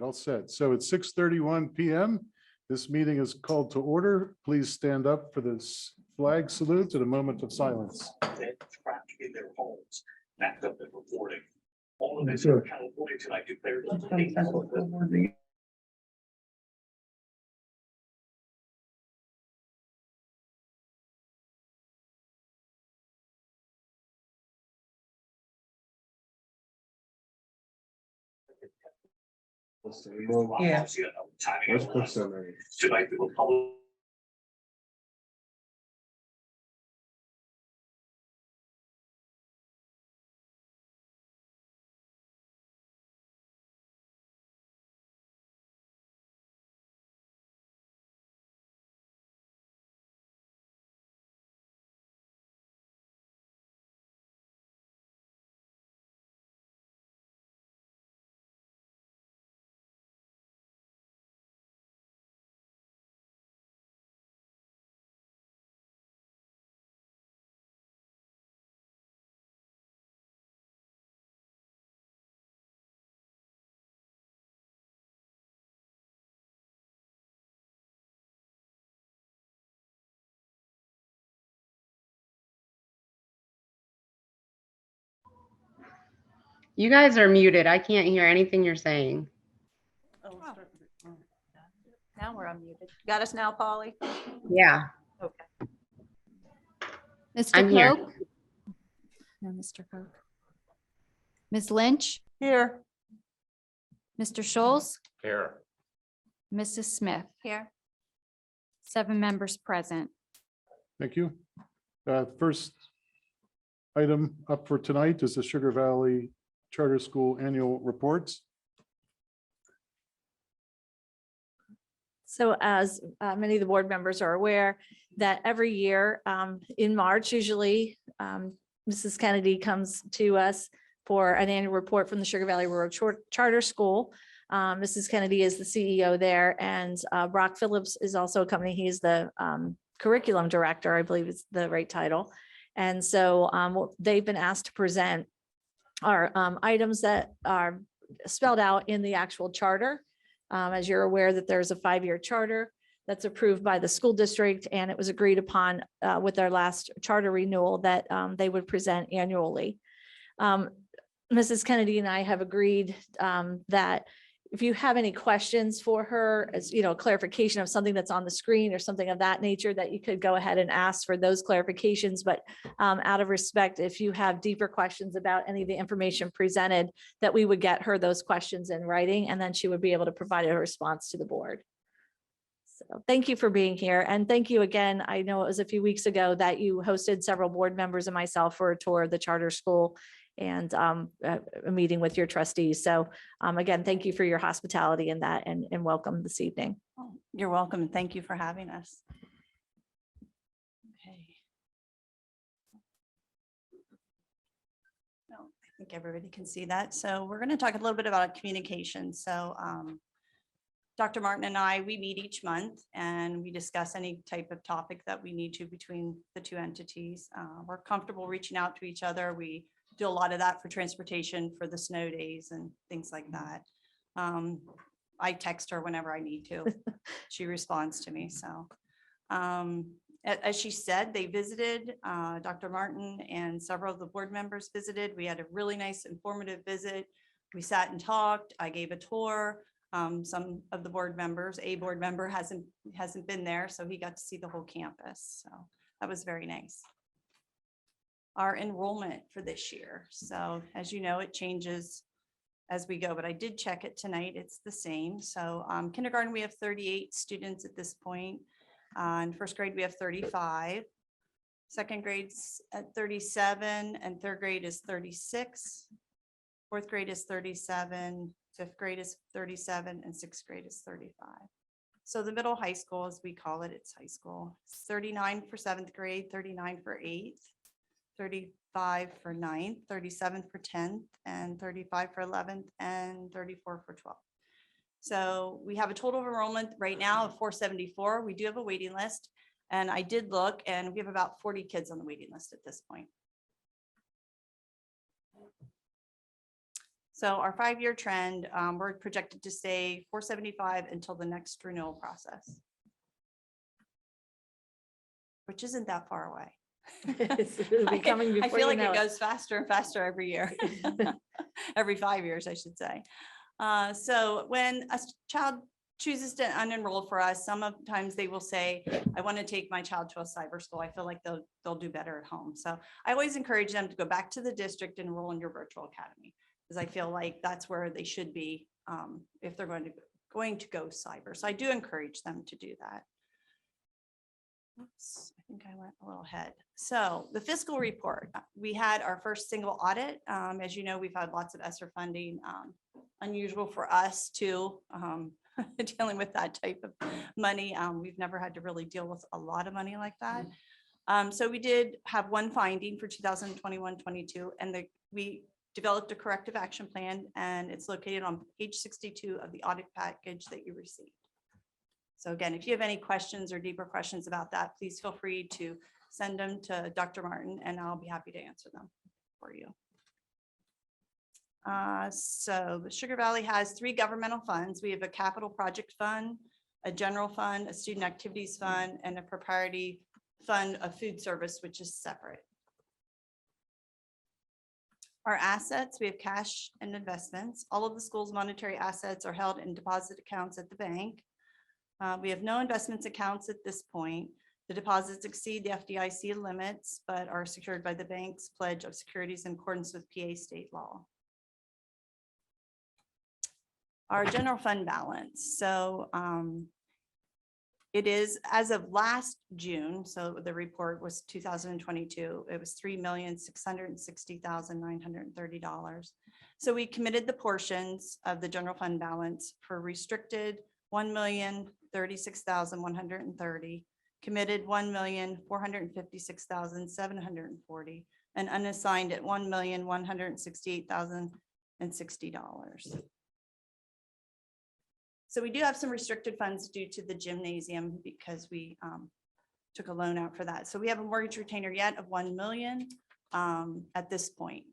All set. So it's 6:31 p.m. This meeting is called to order. Please stand up for this flag salute at a moment of silence. Dead, trapped in their homes, backed up and reporting. All of this in California tonight declared. Yeah. Let's put some in. Tonight, the Republic. You guys are muted. I can't hear anything you're saying. Now we're unmuted. Got us now, Polly? Yeah, Okay. Mr. I'm here. Koch? No, Mr. Koch. Ms. Lynch? Here. Mr. Scholes? Here. Mrs. Smith? Here. 7 members present. Thank you. First item up for tonight is the Sugar Valley Charter School Annual Reports. So as many of the board members are aware that every year in March, usually Mrs. Kennedy comes to us for an annual report from the Sugar Valley Rural Charter School. Mrs. Kennedy is the CEO there, and Brock Phillips is also accompanying. He is the curriculum director, I believe is the right title. And so they've been asked to present our items that are spelled out in the actual charter. As you're aware that there's a 5-year charter that's approved by the school district, and it was agreed upon with their last charter renewal that they would present annually. Mrs. Kennedy and I have agreed that if you have any questions for her, as you know, clarification of something that's on the screen or something of that nature, that you could go ahead and ask for those clarifications. But out of respect, if you have deeper questions about any of the information presented, that we would get her those questions in writing, and then she would be able to provide a response to the board. So thank you for being here. And thank you again. I know it was a few weeks ago that you hosted several board members and myself for a tour of the charter school and a meeting with your trustees. So again, thank you for your hospitality in that, and welcome this evening. Oh, you're welcome, and thank you for having us. Okay. No, I think everybody can see that. So we're going to talk a little bit about communication. So Dr. Martin and I, we meet each month and we discuss any type of topic that we need to between the two entities. We're comfortable reaching out to each other. We do a lot of that for transportation for the snow days and things like that. I text her whenever I need to. She responds to me. So as she said, they visited, Dr. Martin and several of the board members visited. We had a really nice informative visit. We sat and talked. I gave a tour. Some of the board members, a board member hasn't been there, so he got to see the whole campus. So that was very nice. Our enrollment for this year. So as you know, it changes as we go, but I did check it tonight. It's the same. So kindergarten, we have 38 students at this point. In first grade, we have 35. Second grade's at 37, and third grade is 36. Fourth grade is 37. Fifth grade is 37, and sixth grade is 35. So the middle high school, as we call it, it's high school. It's 39 for 7th grade, 39 for 8th, 35 for 9th, 37 for 10th, and 35 for 11th, and 34 for 12th. So we have a total of enrollment right now of 474. We do have a waiting list, and I did look, and we have about 40 kids on the waiting list at this point. So our 5-year trend, we're projected to stay 475 until the next renewal process, which isn't that far away. It'll be coming I before feel you like know it it. goes faster and faster every year, every 5 years, I should say. So when a child chooses to unenroll for us, sometimes they will say, I want to take my child to a cyber school. I feel like they'll do better at home. So I always encourage them to go back to the district and enroll in your virtual academy, because I feel like that's where they should be if they're going to go cyber. So I do encourage them to do that. Oops, I think I went a little ahead. So the fiscal report, we had our first single audit. As you know, we've had lots of ESSER funding, unusual for us too, dealing with that type of money. We've never had to really deal with a lot of money like that. So we did have one finding for 2021-22, and we developed a corrective action plan, and it's located on page 62 of the audit package that you received. So again, if you have any questions or deeper questions about that, please feel free to send them to Dr. Martin, and I'll be happy to answer them for you. So the Sugar Valley has 3 governmental funds. We have a capital project fund, a general fund, a student activities fund, and a propriety fund of food service, which is separate. Our assets, we have cash and investments. All of the school's monetary assets are held in deposit accounts at the bank. We have no investments accounts at this point. The deposits exceed the FDIC limits, but are secured by the bank's pledge of securities in accordance with PA state law. Our general fund balance. So it is as of last June. So the report was 2022. It was $3,660,930. So we committed the portions of the general fund balance for restricted $1,036,130, committed $1,456,740, and unassigned at $1,168,060. So we do have some restricted funds due to the gymnasium because we took a loan out for that. So we have a mortgage retainer yet of $1 million at this point.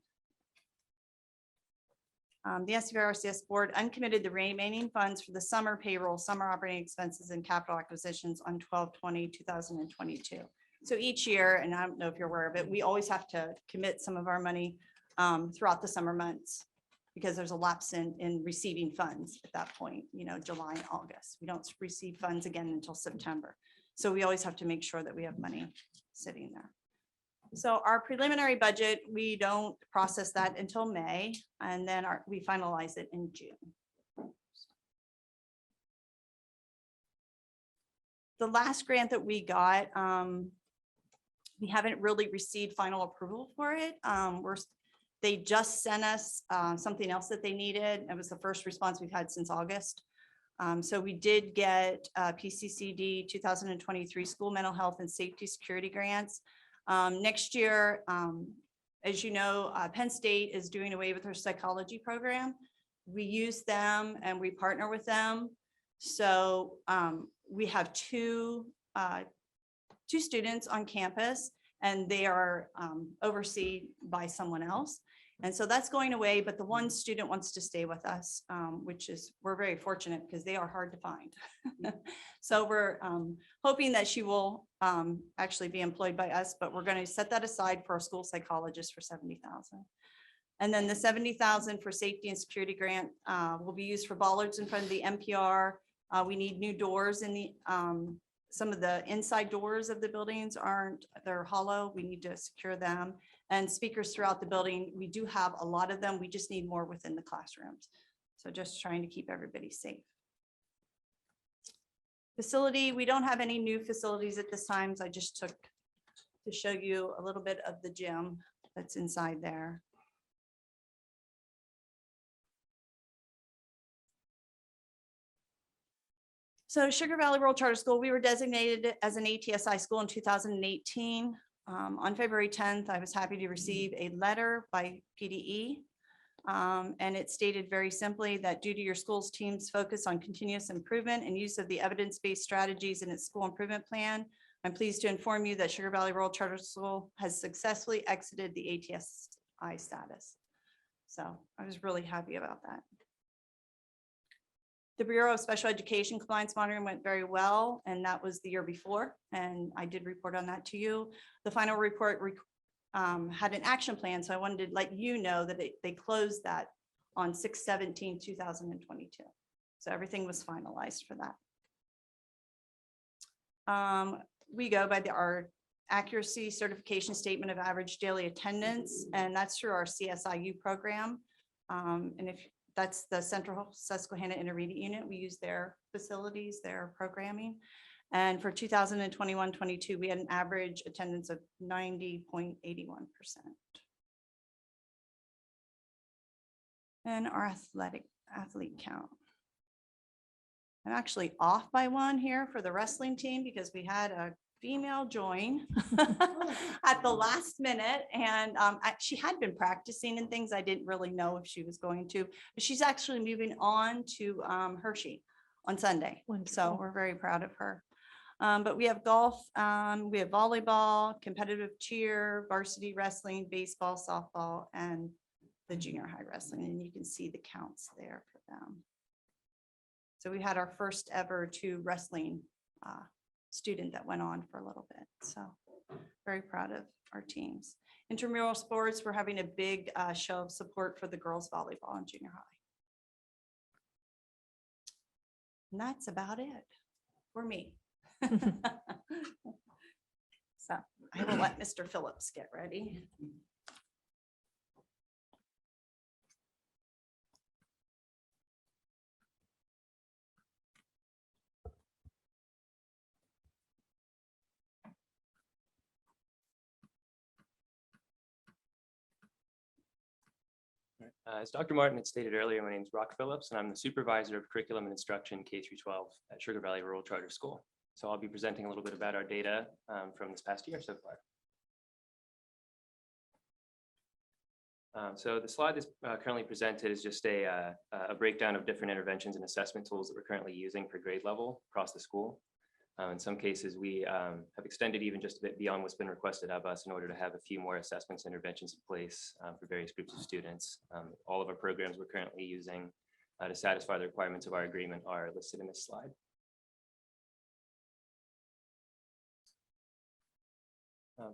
The SVRCS board uncommitted the remaining funds for the summer payroll, summer operating expenses, and capital acquisitions on 12/20/2022. So each year, and I don't know if you're aware of it, we always have to commit some of our money throughout the summer months because there's a lapse in receiving funds at that point, you know, July and August. We don't receive funds again until September. So we always have to make sure that we have money sitting there. So our preliminary budget, we don't process that until May, and then we finalize it in June. The last grant that we got, we haven't really received final approval for it. They just sent us something else that they needed. It was the first response we've had since August. So we did get PCCD 2023 School Mental Health and Safety Security Grants. Next year, as you know, Penn State is doing away with their psychology program. We use them and we partner with them. So we have two students on campus, and they are overseen by someone else. And so that's going away, but the one student wants to stay with us, we're very fortunate because they are hard to find. So we're hoping that she will actually be employed by us, but we're going to set that aside for a school psychologist for $70,000. And then the $70,000 for safety and security grant will be used for bollards in front of the NPR. We need new doors in the some of the inside doors of the buildings they're hollow. We need to secure them. And speakers throughout the building, we do have a lot of them. We just need more within the classrooms. So just trying to keep everybody safe. Facility, we don't have any new facilities at this time. So I just took to show you a little bit of the gym that's inside there. So Sugar Valley Rural Charter School, we were designated as an ATSI school in 2018. On February 10th, I was happy to receive a letter by PDE. And it stated very simply that due to your school's team's focus on continuous improvement and use of the evidence-based strategies in its school improvement plan, I'm pleased to inform you that Sugar Valley Rural Charter School has successfully exited the ATSI status. So I was really happy about that. The Bureau of Special Education Compliance Monitoring went very well, and that was the year before, and I did report on that to you. The final report had an action plan, so I wanted to let you know that they closed that on 6/17/2022. So everything was finalized for that. We go by our accuracy certification statement of average daily attendance, and that's through our CSIU program. And if that's the Central Susquehanna Intermediate Unit, we use their facilities, their programming. And for 2021-22, we had an average attendance of 90.81%. And our athlete count. I'm actually off by one here for the wrestling team because we had a female join at the last minute, and she had been practicing and things. I didn't really know if she was going to, but she's actually moving on to Hershey on Sunday. So Wonderful. we're very proud of her. But we have golf, we have volleyball, competitive cheer, varsity wrestling, baseball, softball, and the junior high wrestling. And you can see the counts there for them. So we had our first ever 2 wrestling student that went on for a little bit. So very proud of our teams. Intramural sports, we're having a big show of support for the girls volleyball in junior high. And that's about it for me. So I will let Mr. Phillips get ready. As Dr. Martin had stated earlier, my name is Brock Phillips, and I'm the supervisor of curriculum and instruction K-12 at Sugar Valley Rural Charter School. So I'll be presenting a little bit about our data from this past year so far. So the slide that's currently presented is just a breakdown of different interventions and assessment tools that we're currently using per grade level across the school. In some cases, we have extended even just a bit beyond what's been requested of us in order to have a few more assessments and interventions in place for various groups of students. All of our programs we're currently using to satisfy the requirements of our agreement are listed in this slide.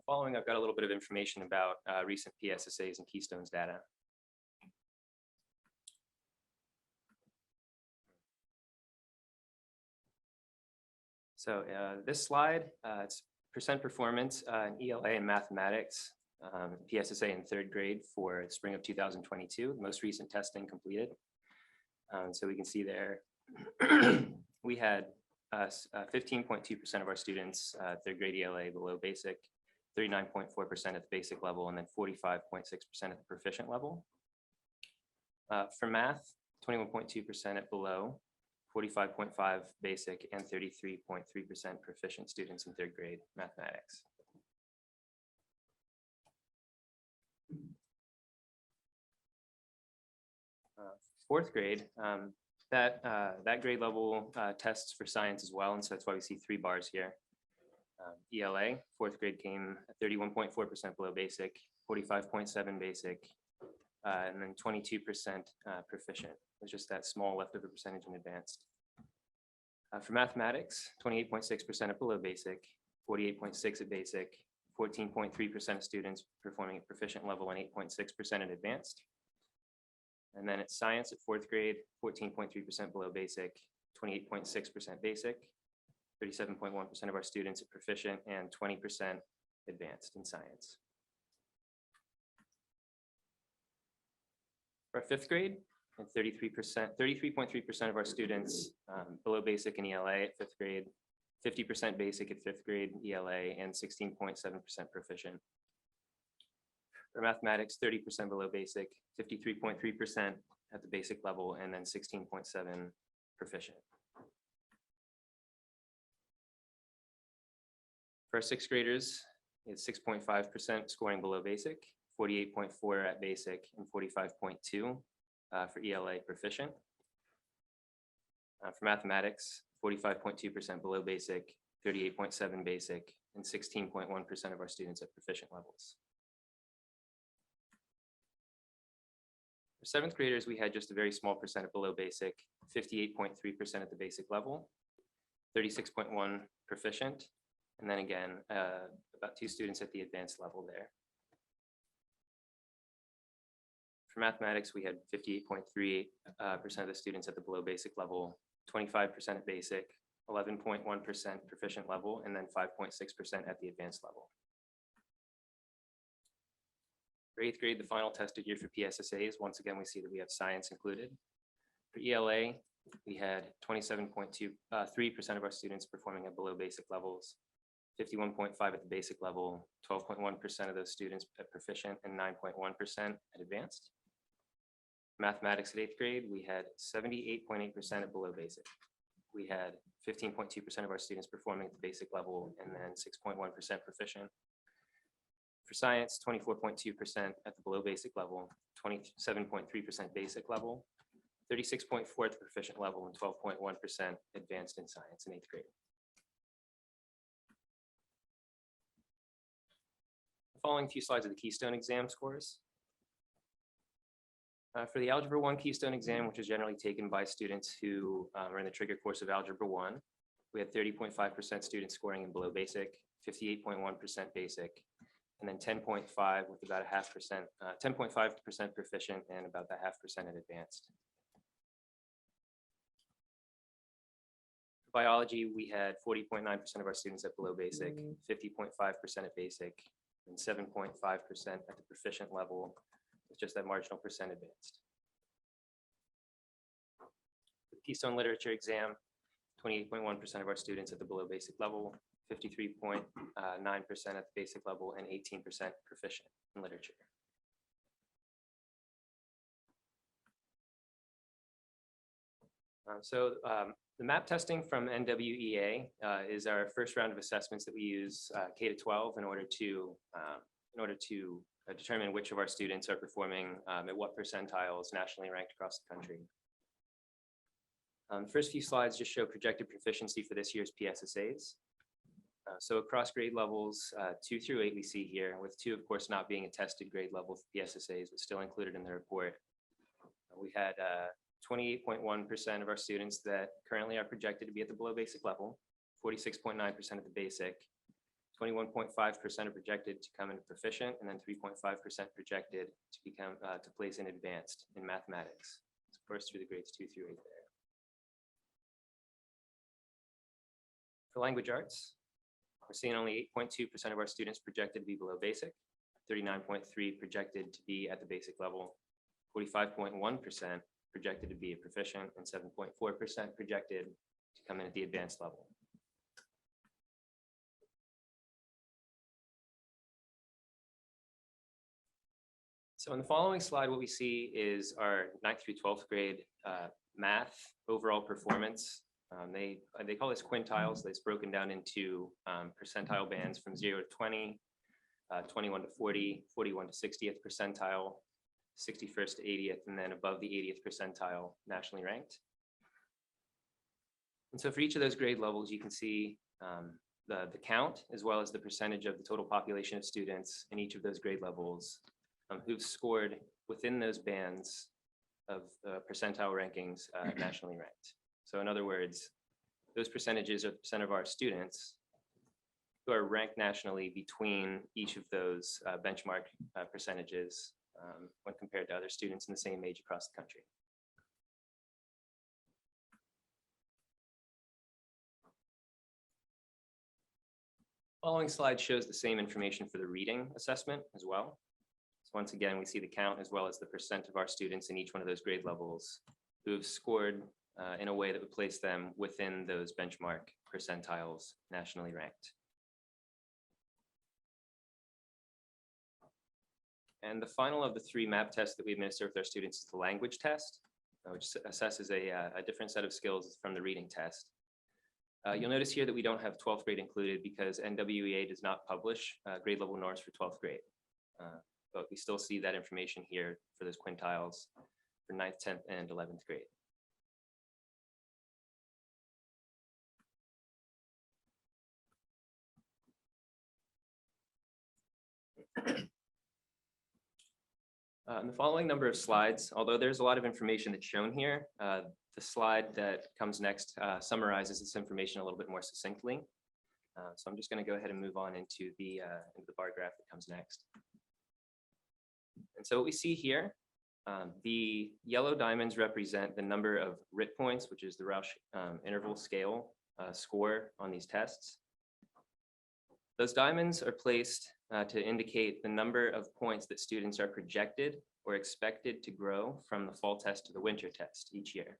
Following, I've got a little bit of information about recent PSSAs and Keystones data. So this slide, it's percent performance in ELA and mathematics, PSSA in 3rd grade for spring of 2022, the most recent testing completed. So we can see there, we had 15.2% of our students 3rd grade ELA below basic, 39.4% at the basic level, and then 45.6% at the proficient level. For math, 21.2% at below, 45.5 basic, and 33.3% proficient students in 3rd grade mathematics. Fourth grade, that grade level tests for science as well, and so that's why we see 3 bars here. ELA, 4th grade came at 31.4% below basic, 45.7 basic, and then 22% proficient. It's just that small leftover percentage in advanced. For mathematics, 28.6% at below basic, 48.6 at basic, 14.3% of students performing at proficient level, and 8.6% at advanced. And then at science at 4th grade, 14.3% below basic, 28.6% basic, 37.1% of our students are proficient, and 20% advanced in science. For 5th grade, and 33.3% of our students below basic in ELA at 5th grade, 50% basic at 5th grade ELA, and 16.7% proficient. For mathematics, 30% below basic, 53.3% at the basic level, and then 16.7% proficient. For our 6th graders, it's 6.5% scoring below basic, 48.4 at basic, and 45.2 for ELA proficient. For mathematics, 45.2% below basic, 38.7 basic, and 16.1% of our students at proficient levels. seventh graders, we had just a very small percent at below basic, 58.3% at the basic level, 36.1 proficient, and then again, about 2 students at the advanced level there. For mathematics, we had 58.38% of the students at the below basic level, 25% at basic, 11.1% proficient level, and then 5.6% at the advanced level. For 8th grade, the final tested year for PSSAs, once again, we see that we have science included. For ELA, we had 27.3% of our students performing at below basic levels, 51.5 at the basic level, 12.1% of those students at proficient, and 9.1% at advanced. Mathematics at 8th grade, we had 78.8% at below basic. We had 15.2% of our students performing at the basic level, and then 6.1% proficient. For science, 24.2% at the below basic level, 27.3% basic level, 36.4 at the proficient level, and 12.1% advanced in science in 8th grade. The following few slides are the Keystone exam scores. For the Algebra 1 Keystone exam, which is generally taken by students who are in the trigger course of Algebra 1, we had 30.5% students scoring in below basic, 58.1% basic, and then 10.5 with about a 10.5% proficient and about the 0.5% in advanced. For biology, we had 40.9% of our students at below basic, 50.5% at basic, and 7.5% at the proficient level, with just that marginal percent advanced. For the Keystone Literature exam, 28.1% of our students at the below basic level, 53.9% at the basic level, and 18% proficient in literature. The map testing from NWEA is our first round of assessments that we use K to 12 in order to determine which of our students are performing at what percentiles nationally ranked across the country. The first few slides just show projected proficiency for this year's PSSAs. So across grade levels 2 through 8 we see here, with 2 of course not being a tested grade level for PSSAs, but still included in the report. We had 28.1% of our students that currently are projected to be at the below basic level, 46.9% at the basic, 21.5% are projected to come into proficient, and then 3.5% projected to become to place in advanced in mathematics. Of course, through the grades 2 through 8 there. For language arts, we're seeing only 8.2% of our students projected to be below basic, 39.3% projected to be at the basic level, 45.1% projected to be a proficient, and 7.4% projected to come in at the advanced level. So in the following slide, what we see is our 9th through 12th grade math overall performance. They call this quintiles. It's broken down into percentile bands from 0 to 20, 21 to 40, 41 to 60th percentile, 61st to 80th, and then above the 80th percentile nationally ranked. And so for each of those grade levels, you can see the count as well as the percentage of the total population of students in each of those grade levels who've scored within those bands of percentile rankings nationally ranked. So in other words, those percentages are the percent of our students who are ranked nationally between each of those benchmark percentages when compared to other students in the same age across the country. Following slide shows the same information for the reading assessment as well. So once again, we see the count as well as the percent of our students in each one of those grade levels who have scored in a way that would place them within those benchmark percentiles nationally ranked. And the final of the 3 map tests that we administer with our students is the language test, which assesses a different set of skills from the reading test. You'll notice here that we don't have 12th grade included because NWEA does not publish grade level norms for 12th grade. But we still see that information here for those quintiles for 9th, 10th, and 11th grade. In the following number of slides, although there's a lot of information that's shown here, the slide that comes next summarizes this information a little bit more succinctly. So I'm just going to go ahead and move on into the bar graph that comes next. And so what we see here, the yellow diamonds represent the number of RIT points, which is the Rausch interval scale score on these tests. Those diamonds are placed to indicate the number of points that students are projected or expected to grow from the fall test to the winter test each year.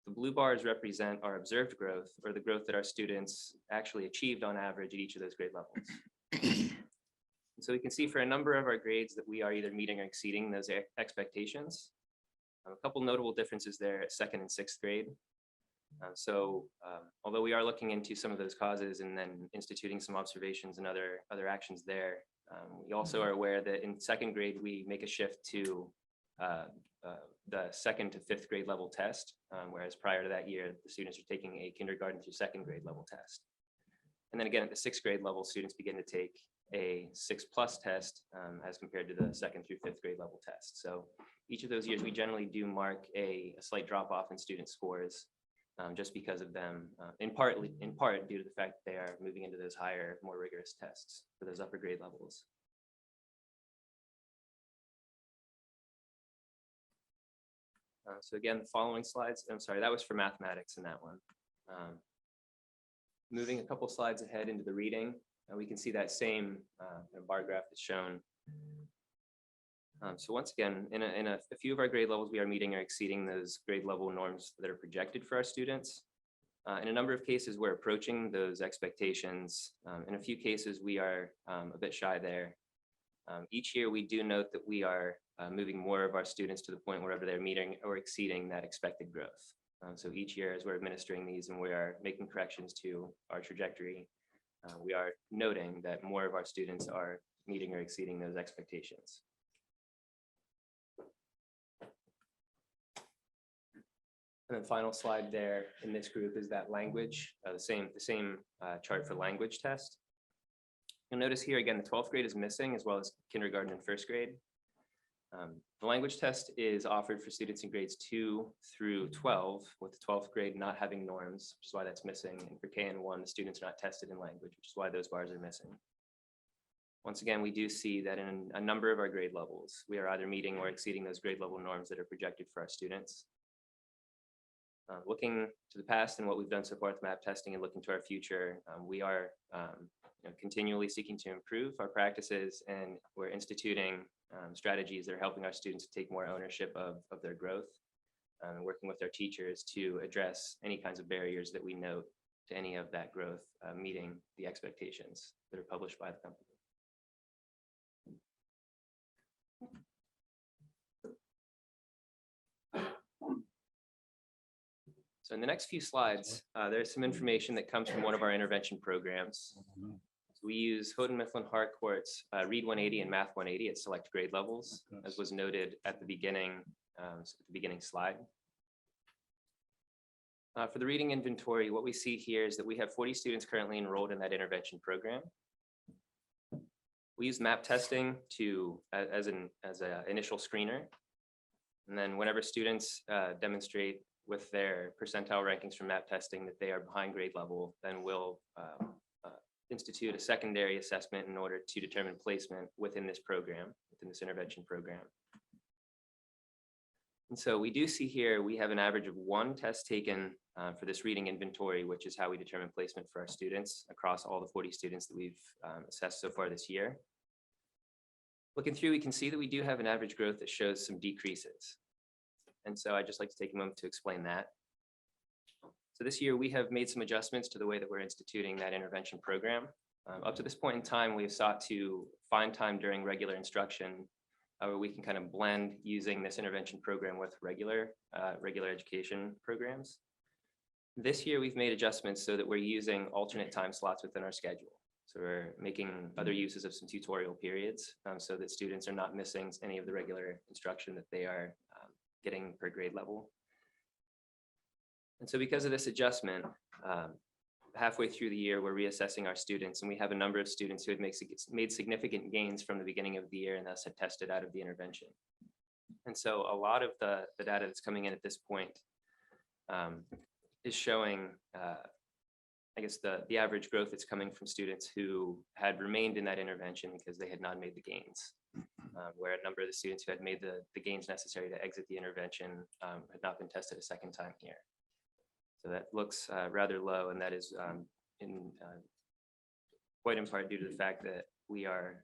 The blue bars represent our observed growth, or the growth that our students actually achieved on average at each of those grade levels. So we can see for a number of our grades that we are either meeting or exceeding those expectations. A couple notable differences there at 2nd and 6th grade. Although we are looking into some of those causes and then instituting some observations and other actions there, we also are aware that in 2nd grade, we make a shift to the 2nd to 5th grade level test, whereas prior to that year, the students are taking a kindergarten through 2nd grade level test. And then again, at the 6th grade level, students begin to take a 6+ test as compared to the 2nd through 5th grade level test. So each of those years, we generally do mark a slight drop off in student scores just because of them, in part due to the fact that they are moving into those higher, more rigorous tests for those upper grade levels. So again, the following slides, I'm sorry, that was for mathematics in that one. Moving a couple slides ahead into the reading, we can see that same bar graph is shown. So once again, in a few of our grade levels, we are meeting or exceeding those grade level norms that are projected for our students. In a number of cases, we're approaching those expectations. In a few cases, we are a bit shy there. Each year, we do note that we are moving more of our students to the point wherever they're meeting or exceeding that expected growth. So each year, as we're administering these and we are making corrections to our trajectory, we are noting that more of our students are meeting or exceeding those expectations. And then final slide there in this group is that language, the same chart for language test. You'll notice here again, the 12th grade is missing as well as kindergarten and 1st grade. The language test is offered for students in grades 2 through 12, with the 12th grade not having norms, which is why that's missing. And for K and 1, the students are not tested in language, which is why those bars are missing. Once again, we do see that in a number of our grade levels, we are either meeting or exceeding those grade level norms that are projected for our students. Looking to the past and what we've done so far with map testing and looking to our future, we are continually seeking to improve our practices, and we're instituting strategies that are helping our students to take more ownership of their growth, and working with our teachers to address any kinds of barriers that we note to any of that growth meeting the expectations that are published by the company. So in the next few slides, there's some information that comes from one of our intervention programs. So we use Houghton Mifflin Harcourt's Read 180 and Math 180 at select grade levels, as was noted at the beginning slide. For the reading inventory, what we see here is that we have 40 students currently enrolled in that intervention program. We use map testing as an initial screener. And then whenever students demonstrate with their percentile rankings from map testing that they are behind grade level, then we'll institute a secondary assessment in order to determine placement within this program, within this intervention program. And so we do see here, we have an average of 1 test taken for this reading inventory, which is how we determine placement for our students across all the 40 students that we've assessed so far this year. Looking through, we can see that we do have an average growth that shows some decreases. And so I'd just like to take a moment to explain that. So this year we have made some adjustments to the way that we're instituting that intervention program. Up to this point in time, we have sought to find time during regular instruction where we can kind of blend using this intervention program with regular education programs. This year we've made adjustments so that we're using alternate time slots within our schedule. So we're making other uses of some tutorial periods so that students are not missing any of the regular instruction that they are getting per grade level. And so because of this adjustment, halfway through the year, we're reassessing our students, and we have a number of students who had made significant gains from the beginning of the year and thus had tested out of the intervention. And so a lot of the data that's coming in at this point is showing, I guess, the average growth that's coming from students who had remained in that intervention because they had not made the gains, where a number of the students who had made the gains necessary to exit the intervention had not been tested a second time here. So that looks rather low, and that is quite in part due to the fact that we are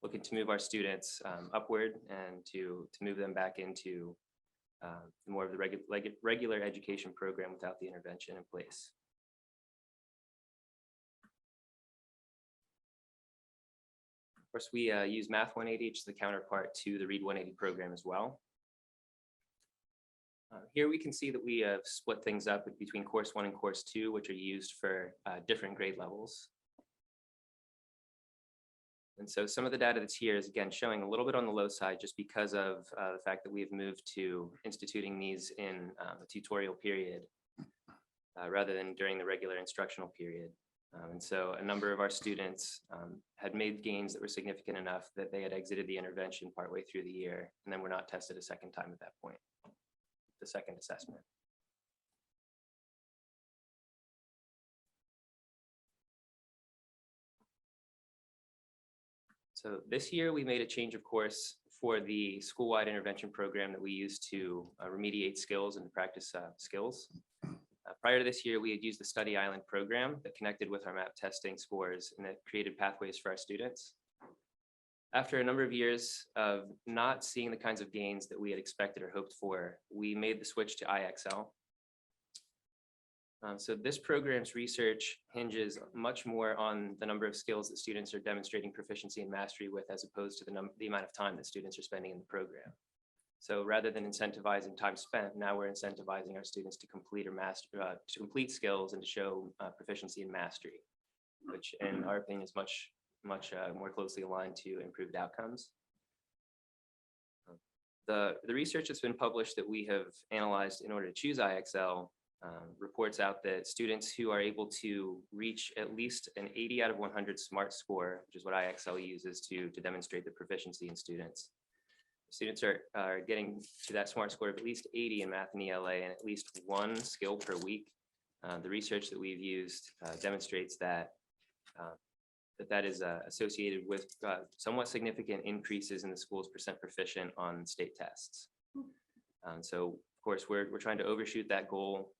looking to move our students upward and to move them back into more of the regular education program without the intervention in place. Of course, we use Math 180, which is the counterpart to the Read 180 program as well. Here we can see that we have split things up between course 1 and course 2, which are used for different grade levels. And so some of the data that's here is again showing a little bit on the low side just because of the fact that we have moved to instituting these in a tutorial period rather than during the regular instructional period. And so a number of our students had made gains that were significant enough that they had exited the intervention partway through the year and then were not tested a second time at that point, the second assessment. So this year we made a change of course for the school-wide intervention program that we use to remediate skills and practice skills. Prior to this year, we had used the Study Island program that connected with our MAP testing scores and that created pathways for our students. After a number of years of not seeing the kinds of gains that we had expected or hoped for, we made the switch to IXL. So this program's research hinges much more on the number of skills that students are demonstrating proficiency and mastery with as opposed to the amount of time that students are spending in the program. So rather than incentivizing time spent, now we're incentivizing our students to complete or master, to complete skills and to show proficiency and mastery, which in our opinion is much more closely aligned to improved outcomes. The research that's been published that we have analyzed in order to choose IXL reports out that students who are able to reach at least an 80 out of 100 SMART score, which is what IXL uses to demonstrate the proficiency in students. Students are getting to that SMART score of at least 80 in math and ELA and at least one skill per week. The research that we've used demonstrates that that is associated with somewhat significant increases in the school's percent proficient on state tests. So of course, we're trying to overshoot that goal,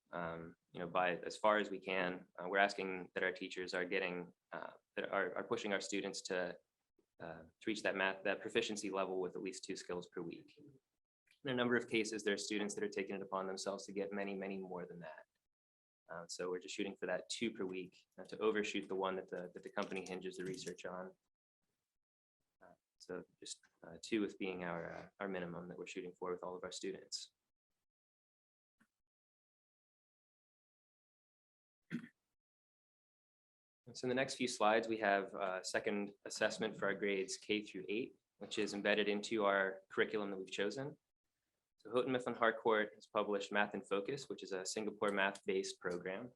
by as far as we can. We're asking that our teachers are getting, that are pushing our students to reach that proficiency level with at least 2 skills per week. In a number of cases, there are students that are taking it upon themselves to get many, many more than that. So we're just shooting for that 2 per week to overshoot the one that the company hinges the research on. So just 2 with being our minimum that we're shooting for with all of our students. So in the next few slides, we have a second assessment for our grades K through 8, which is embedded into our curriculum that we've chosen. So Houghton Mifflin Harcourt has published Math in Focus, which is a Singapore math-based program.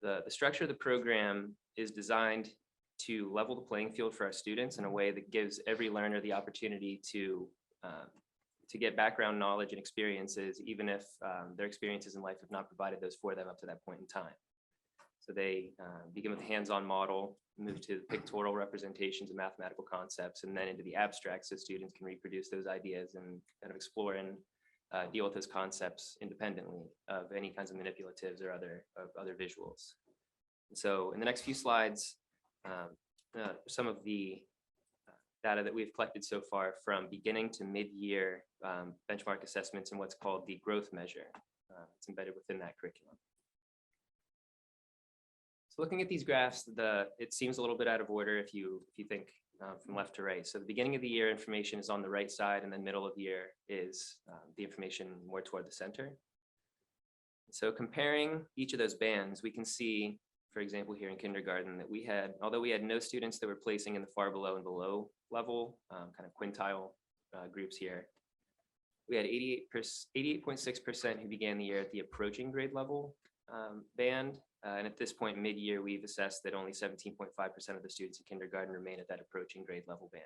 The structure of the program is designed to level the playing field for our students in a way that gives every learner the opportunity to get background knowledge and experiences, even if their experiences in life have not provided those for them up to that point in time. So they begin with a hands-on model, move to pictorial representations of mathematical concepts, and then into the abstract so students can reproduce those ideas and kind of explore and deal with those concepts independently of any kinds of manipulatives or other visuals. And so in the next few slides, some of the data that we've collected so far from beginning to mid-year benchmark assessments and what's called the growth measure. It's embedded within that curriculum. So looking at these graphs, it seems a little bit out of order if you think from left to right. So the beginning of the year information is on the right side, and then middle of the year is the information more toward the center. So comparing each of those bands, we can see, for example, here in kindergarten, that although we had no students that were placing in the far below and below level, kind of quintile groups here, we had 88.6% who began the year at the approaching grade level, band. And at this point, mid-year, we've assessed that only 17.5% of the students in kindergarten remain at that approaching grade level band.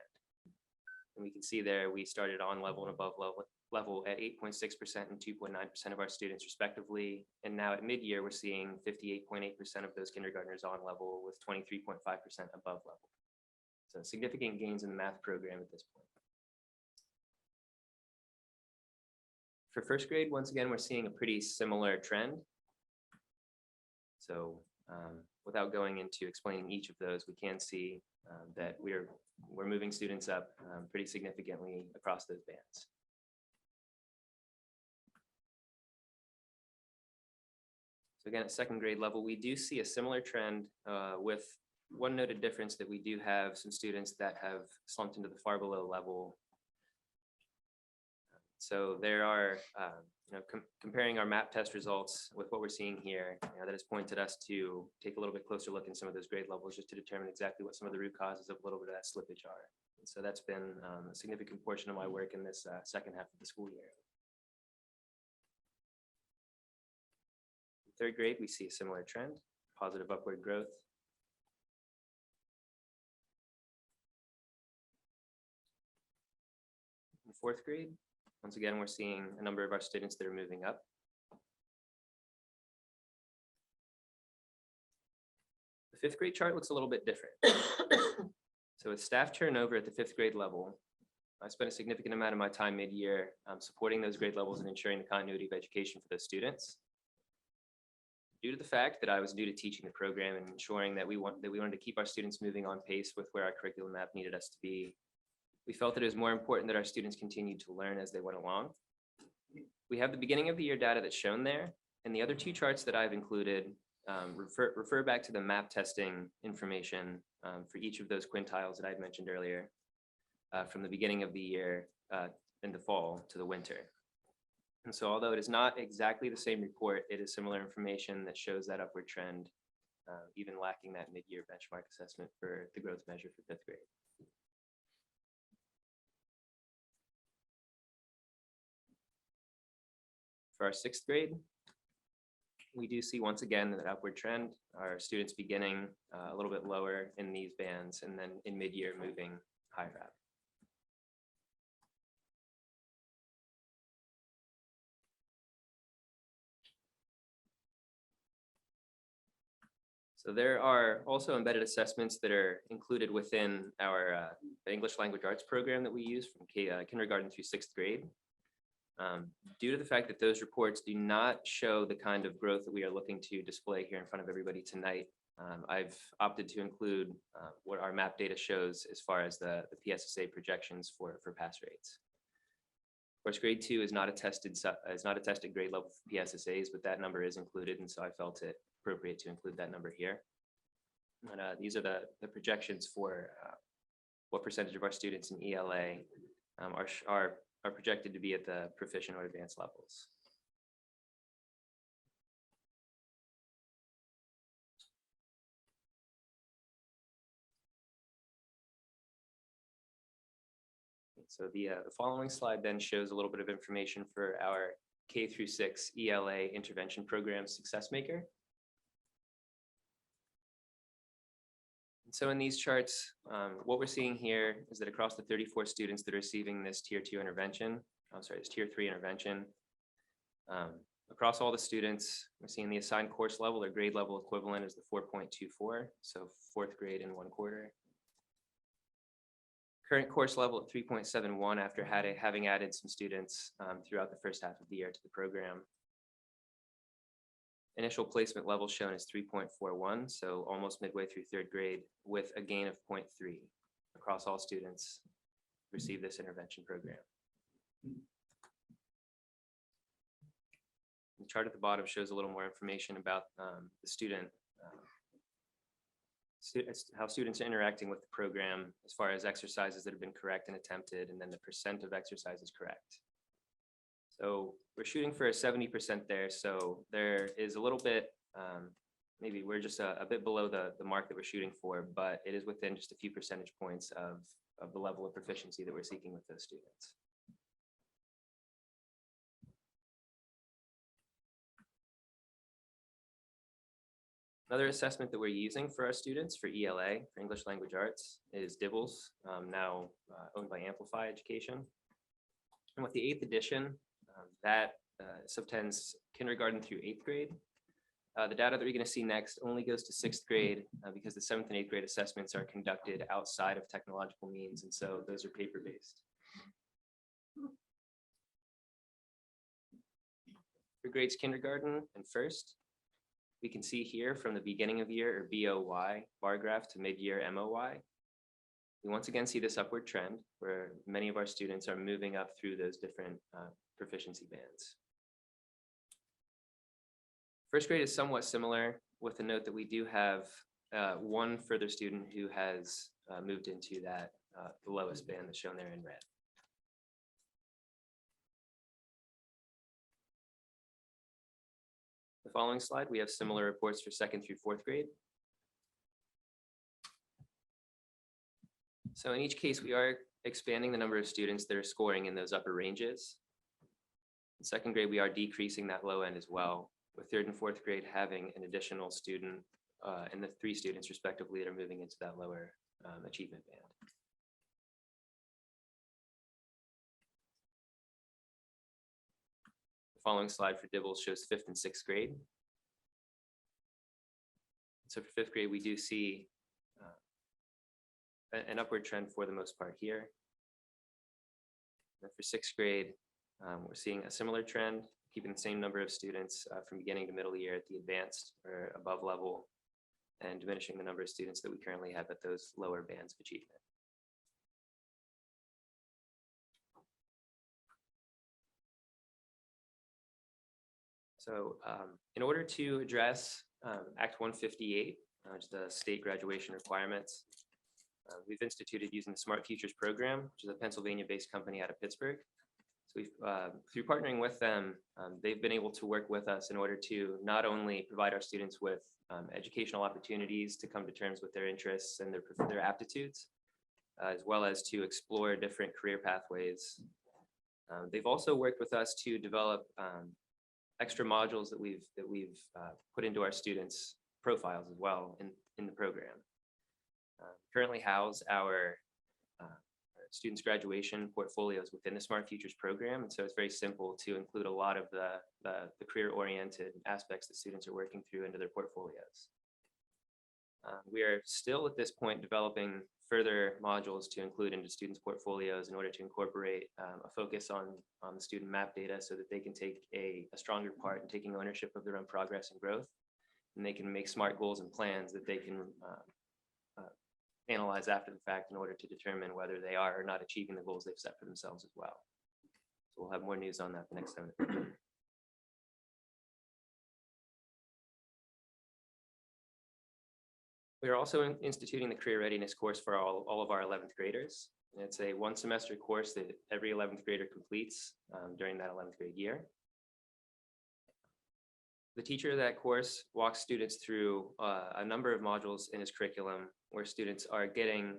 And we can see there, we started on level and above level at 8.6% and 2.9% of our students respectively. And now at mid-year, we're seeing 58.8% of those kindergartners on level with 23.5% above level. So significant gains in the math program at this point. For first grade, once again, we're seeing a pretty similar trend. So without going into explaining each of those, we can see that we're moving students up pretty significantly across those bands. So again, at second grade level, we do see a similar trend with one noted difference that we do have some students that have slumped into the far below level. So there are, comparing our MAP test results with what we're seeing here, that has pointed us to take a little bit closer look in some of those grade levels just to determine exactly what some of the root causes of a little bit of that slippage are. And so that's been a significant portion of my work in this second half of the school year. In third grade, we see a similar trend, positive upward growth. In fourth grade, once again, we're seeing a number of our students that are moving up. The fifth grade chart looks a little bit different. So with staff turnover at the fifth grade level, I spent a significant amount of my time mid-year supporting those grade levels and ensuring the continuity of education for those students. Due to the fact that I was new to teaching the program and ensuring that we wanted to keep our students moving on pace with where our curriculum map needed us to be, we felt that it was more important that our students continued to learn as they went along. We have the beginning of the year data that's shown there, and the other two charts that I've included refer back to the MAP testing information for each of those quintiles that I had mentioned earlier, from the beginning of the year in the fall to the winter. And so although it is not exactly the same report, it is similar information that shows that upward trend, even lacking that mid-year benchmark assessment for the growth measure for fifth grade. For our sixth grade, we do see once again that upward trend, our students beginning a little bit lower in these bands and then in mid-year moving higher up. So there are also embedded assessments that are included within our English language arts program that we use from kindergarten through sixth grade. Due to the fact that those reports do not show the kind of growth that we are looking to display here in front of everybody tonight, I've opted to include what our MAP data shows as far as the PSSA projections for pass rates. Of course, grade 2 is not a tested grade level for PSSAs, but that number is included, and so I felt it appropriate to include that number here. And these are the projections for what percentage of our students in ELA are projected to be at the proficient or advanced levels. So the following slide then shows a little bit of information for our K through 6 ELA intervention program Success Maker. And so in these charts, what we're seeing here is that across the 34 students that are receiving this tier 2 intervention, this tier 3 intervention, across all the students, we're seeing the assigned course level or grade level equivalent is the 4.24, so fourth grade in 1/4. Current course level at 3.71 after having added some students throughout the first half of the year to the program. Initial placement level shown is 3.41, so almost midway through third grade with a gain of 0.3 across all students who receive this intervention program. The chart at the bottom shows a little more information about the student, how students are interacting with the program as far as exercises that have been correct and attempted, and then the percent of exercises correct. So we're shooting for a 70% there. So there is a little bit, maybe we're just a bit below the mark that we're shooting for, but it is within just a few percentage points of the level of proficiency that we're seeking with those students. Another assessment that we're using for our students for ELA, for English Language Arts, is DIBELS, now owned by Amplify Education. And with the 8th edition, that subtends kindergarten through 8th grade. The data that we're going to see next only goes to 6th grade because the 7th and 8th grade assessments are conducted outside of technological means, and so those are paper-based. For grades kindergarten and first, we can see here from the beginning of year, or BOY, bar graph, to mid-year MOY. We once again see this upward trend where many of our students are moving up through those different proficiency bands. First grade is somewhat similar, with the note that we do have one further student who has moved into that the lowest band that's shown there in red. The following slide, we have similar reports for 2nd through 4th grade. So in each case, we are expanding the number of students that are scoring in those upper ranges. In 2nd grade, we are decreasing that low end as well, with 3rd and 4th grade having an additional student and the 3 students respectively that are moving into that lower achievement band. The following slide for DIBELS shows 5th and 6th grade. So for 5th grade, we do see an upward trend for the most part here. And for 6th grade, we're seeing a similar trend, keeping the same number of students from beginning to middle year at the advanced or above level, and diminishing the number of students that we currently have at those lower bands of achievement. So in order to address Act 158, which is the state graduation requirements, we've instituted using the Smart Futures program, which is a Pennsylvania-based company out of Pittsburgh. So we've, through partnering with them, they've been able to work with us in order to not only provide our students with educational opportunities to come to terms with their interests and their aptitudes, as well as to explore different career pathways. They've also worked with us to develop extra modules that we've put into our students' profiles as well in the program. Currently house our students' graduation portfolios within the Smart Futures program, and so it's very simple to include a lot of the career-oriented aspects that students are working through into their portfolios. We are still at this point developing further modules to include into students' portfolios in order to incorporate a focus on the student map data so that they can take a stronger part in taking ownership of their own progress and growth, and they can make smart goals and plans that they can analyze after the fact in order to determine whether they are or not achieving the goals they've set for themselves as well. So we'll have more news on that the next time. We are also instituting the career readiness course for all of our 11th graders. And it's a 1-semester course that every 11th grader completes during that 11th grade year. The teacher of that course walks students through a number of modules in his curriculum where students are getting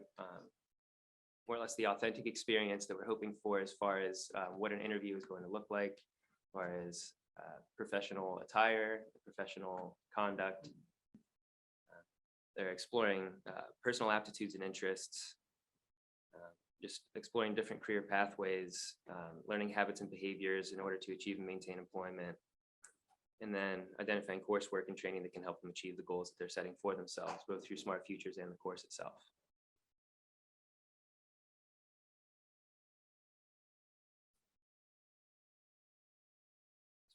more or less the authentic experience that we're hoping for as far as what an interview is going to look like, as far as professional attire, professional conduct. They're exploring personal aptitudes and interests, just exploring different career pathways, learning habits and behaviors in order to achieve and maintain employment, and then identifying coursework and training that can help them achieve the goals that they're setting for themselves, both through Smart Futures and the course itself.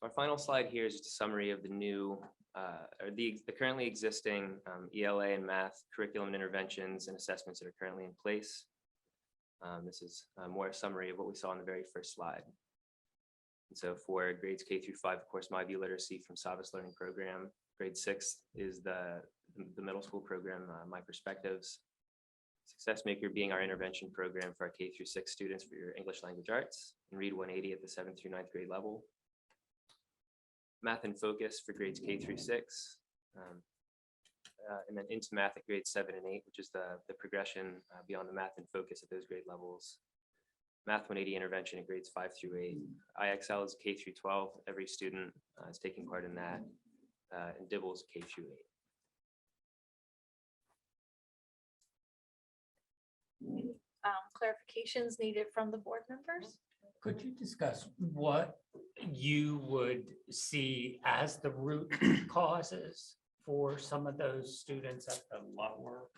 So our final slide here is just a summary of the new, or the currently existing ELA and math curriculum and interventions and assessments that are currently in place. This is more a summary of what we saw in the very first slide. And so for grades K through 5, of course, MyView Literacy from Savas Learning Program. Grade 6 is the middle school program, My Perspectives. Success Maker being our intervention program for our K through 6 students for your English Language Arts, and Read 180 at the 7th through 9th grade level. Math in Focus for grades K through 6. And then into math at grades 7 and 8, which is the progression beyond the math in focus at those grade levels. Math 180 intervention at grades 5 through 8. IXL is K through 12. Every student is taking part in that. And DIBELS K through 8. clarifications needed from the board members. Could you discuss what you would see as the root causes for some of those students at the lower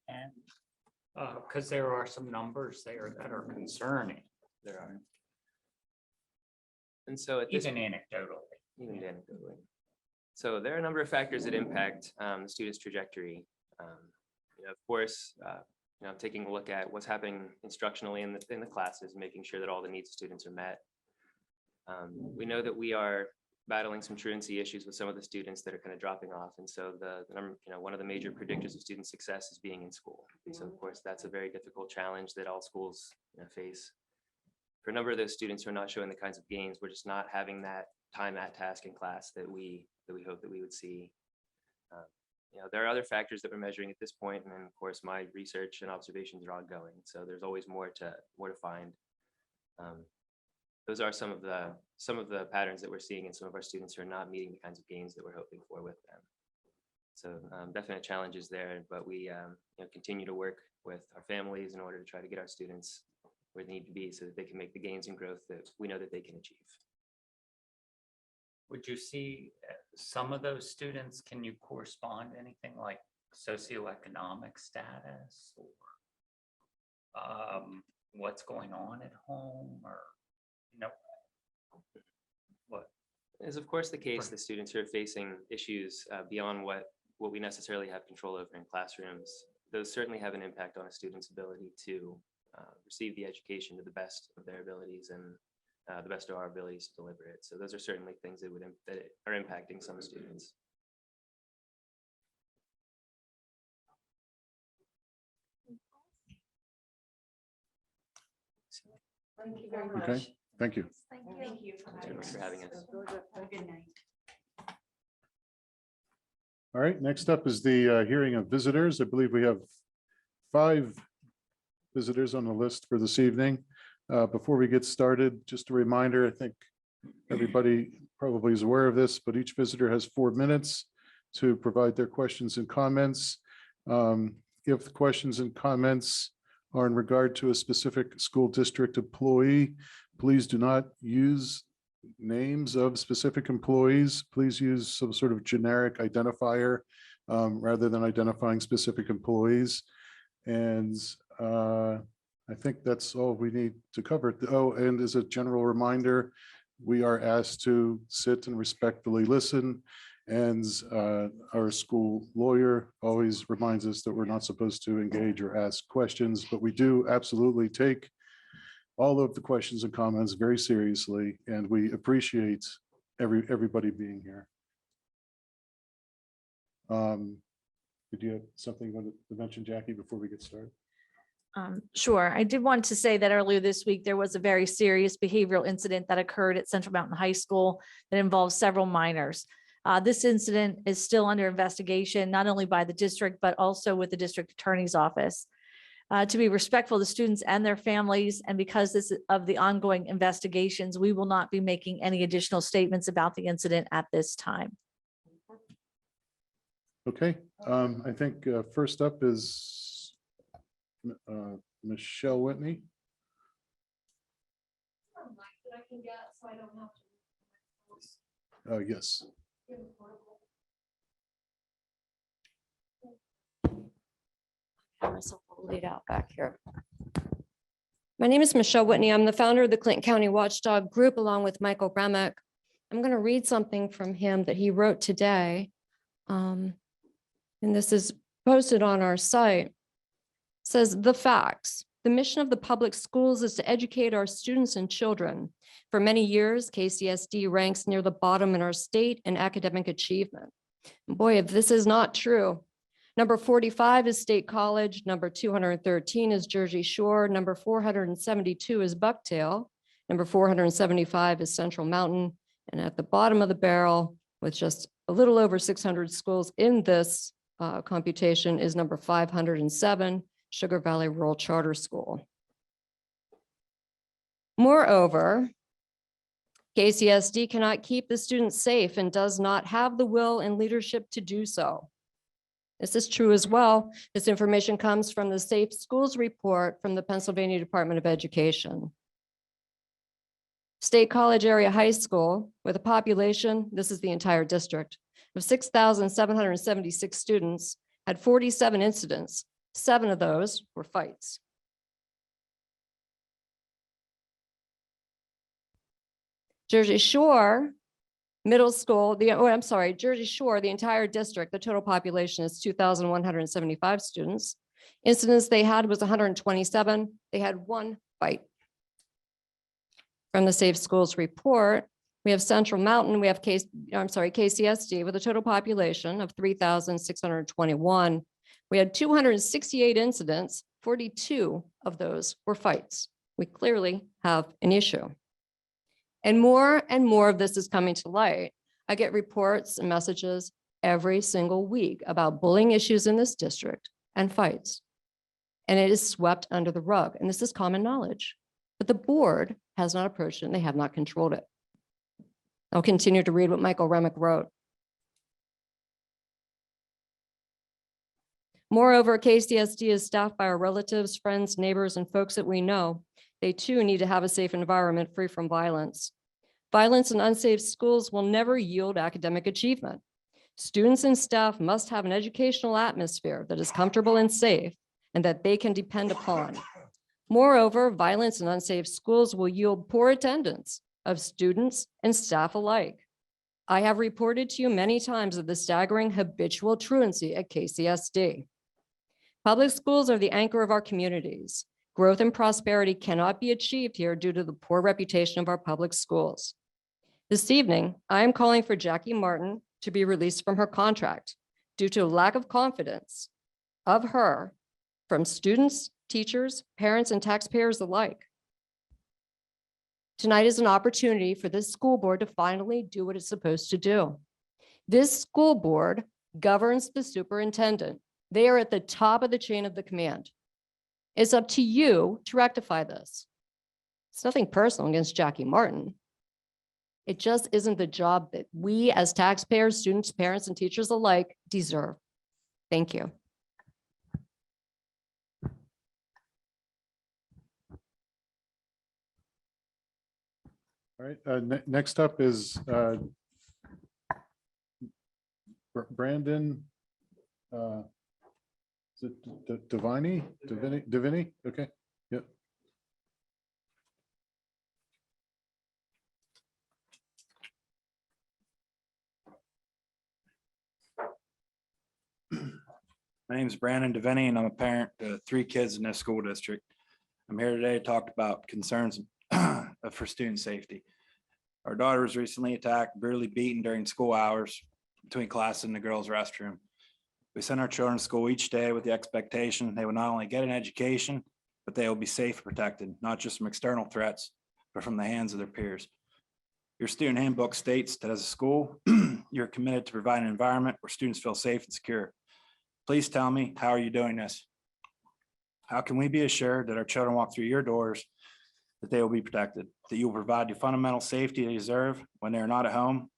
end? Because there are some numbers there that are concerning, There are. And so at this even anecdotally. even anecdotally. So there are a number of factors that impact the student's trajectory. Of course, taking a look at what's happening instructionally in the classes, making sure that all the needs of students are met. We know that we are battling some truancy issues with some of the students that are kind of dropping off. And so the number, one of the major predictors of student success is being in school. And so of course, that's a very difficult challenge that all schools face. For a number of those students who are not showing the kinds of gains, we're just not having that time at task in class that we hope that we would see. There are other factors that we're measuring at this point, and then of course my research and observations are ongoing. So there's always more to find. Those are some of the patterns that we're seeing in some of our students who are not meeting the kinds of gains that we're hoping for with them. So definite challenges there, but we continue to work with our families in order to try to get our students where they need to be so that they can make the gains and growth that we know that they can achieve. Would you see some of those students, can you correspond to anything like socioeconomic status or what's going on at home or, what? Is of course the case that students who are facing issues beyond what we necessarily have control over in classrooms, those certainly have an impact on a student's ability to receive the education to the best of their abilities and the best of our abilities to deliver it. So those are certainly things that are impacting some students. Thank you very Okay, much. thank you. Thank Thank you Thank you for having us. Have a good night. All right, next up is the hearing of visitors. I believe we have 5 visitors on the list for this evening. Before we get started, just a reminder, I think everybody probably is aware of this, but each visitor has 4 minutes to provide their questions and comments. If the questions and comments are in regard to a specific school district employee, please do not use names of specific employees. Please use some sort of generic identifier rather than identifying specific employees. And I think that's all we need to cover. Oh, and as a general reminder, we are asked to sit and respectfully listen. And our school lawyer always reminds us that we're not supposed to engage or ask questions, but we do absolutely take all of the questions and comments very seriously, and we appreciate everybody being here. Did you have something you wanted to mention, Jackie, before we get started? Sure. I did want to say that earlier this week, there was a very serious behavioral incident that occurred at Central Mountain High School that involved several minors. This incident is still under investigation, not only by the district, but also with the district attorney's office. To be respectful to students and their families, and because of the ongoing investigations, we will not be making any additional statements about the incident at this time. Okay, I think first up is Michelle Whitney. Yes. Have myself all laid out back here. My name is Michelle Whitney. I'm the founder of the Clinton County Watchdog Group along with Michael Bremick. I'm going to read something from him that he wrote today. And this is posted on our site. It says, "The facts. The mission of the public schools is to educate our students and children. For many years, KCSD ranks near the bottom in our state in academic achievement. Boy, if this is not true. Number 45 is State College. Number 213 is Jersey Shore. Number 472 is Bucktail. Number 475 is Central Mountain. And at the bottom of the barrel, with just a little over 600 schools in this computation, is number 507, Sugar Valley Rural Charter School. Moreover, KCSD cannot keep the students safe and does not have the will and leadership to do so. This is true as well. This information comes from the Safe Schools Report from the Pennsylvania Department of Education. State College Area High School, with a population, this is the entire district, of 6,776 students, had 47 incidents. 7 of those were fights. Jersey Shore Middle School, Jersey Shore, the entire district, the total population is 2,175 students. Incidents they had was 127. They had 1 fight. From the Safe Schools Report, we have Central Mountain, we have KCSD with a total population of 3,621. We had 268 incidents, 42 of those were fights. We clearly have an issue. And more of this is coming to light. I get reports and messages every single week about bullying issues in this district and fights. And it is swept under the rug. And this is common knowledge. But the board has not approached it and they have not controlled it. I'll continue to read what Michael Remick wrote. Moreover, KCSD is staffed by our relatives, friends, neighbors, and folks that we know. They too need to have a safe environment free from violence. Violence in unsafe schools will never yield academic achievement. Students and staff must have an educational atmosphere that is comfortable and safe and that they can depend upon. Moreover, violence in unsafe schools will yield poor attendance of students and staff alike. I have reported to you many times of the staggering habitual truancy at KCSD. Public schools are the anchor of our communities. Growth and prosperity cannot be achieved here due to the poor reputation of our public schools. This evening, I am calling for Jackie Martin to be released from her contract due to a lack of confidence of her from students, teachers, parents, and taxpayers alike. Tonight is an opportunity for this school board to finally do what it's supposed to do. This school board governs the superintendent. They are at the top of the chain of the command. It's up to you to rectify this. It's nothing personal against Jackie Martin. It just isn't the job that we as taxpayers, students, parents, and teachers alike deserve. Thank you. All right, next up is Brandon. Is it Divini? Okay, yep. My name is Brandon Devaney, and I'm a parent to 3 kids in this school district. I'm here today to talk about concerns for student safety. Our daughter was recently attacked, brutally beaten during school hours between classes in the girls' restroom. We send our children to school each day with the expectation they will not only get an education, but they will be safe and protected, not just from external threats, but from the hands of their peers. Your student handbook states that as a school, you're committed to provide an environment where students feel safe and secure. Please tell me, how are you doing this? How can we be assured that our children walk through your doors, that they will be protected, that you will provide the fundamental safety they deserve when they are not at home?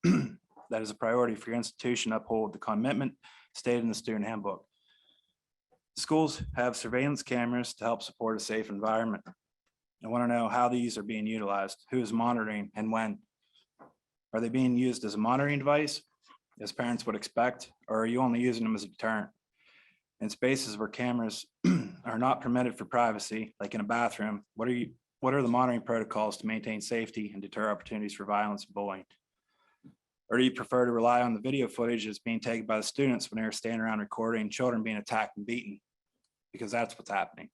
That is a priority for your institution to uphold the commitment stated in the student handbook. Schools have surveillance cameras to help support a safe environment. I want to know how these are being utilized, who is monitoring and when. Are they being used as a monitoring device, as parents would expect, or are you only using them as a deterrent? In spaces where cameras are not permitted for privacy, like in a bathroom, what are the monitoring protocols to maintain safety and deter opportunities for violence and bullying? Or do you prefer to rely on the video footage that's being taken by the students when they're standing around recording children being attacked and beaten? Because that's what's happening.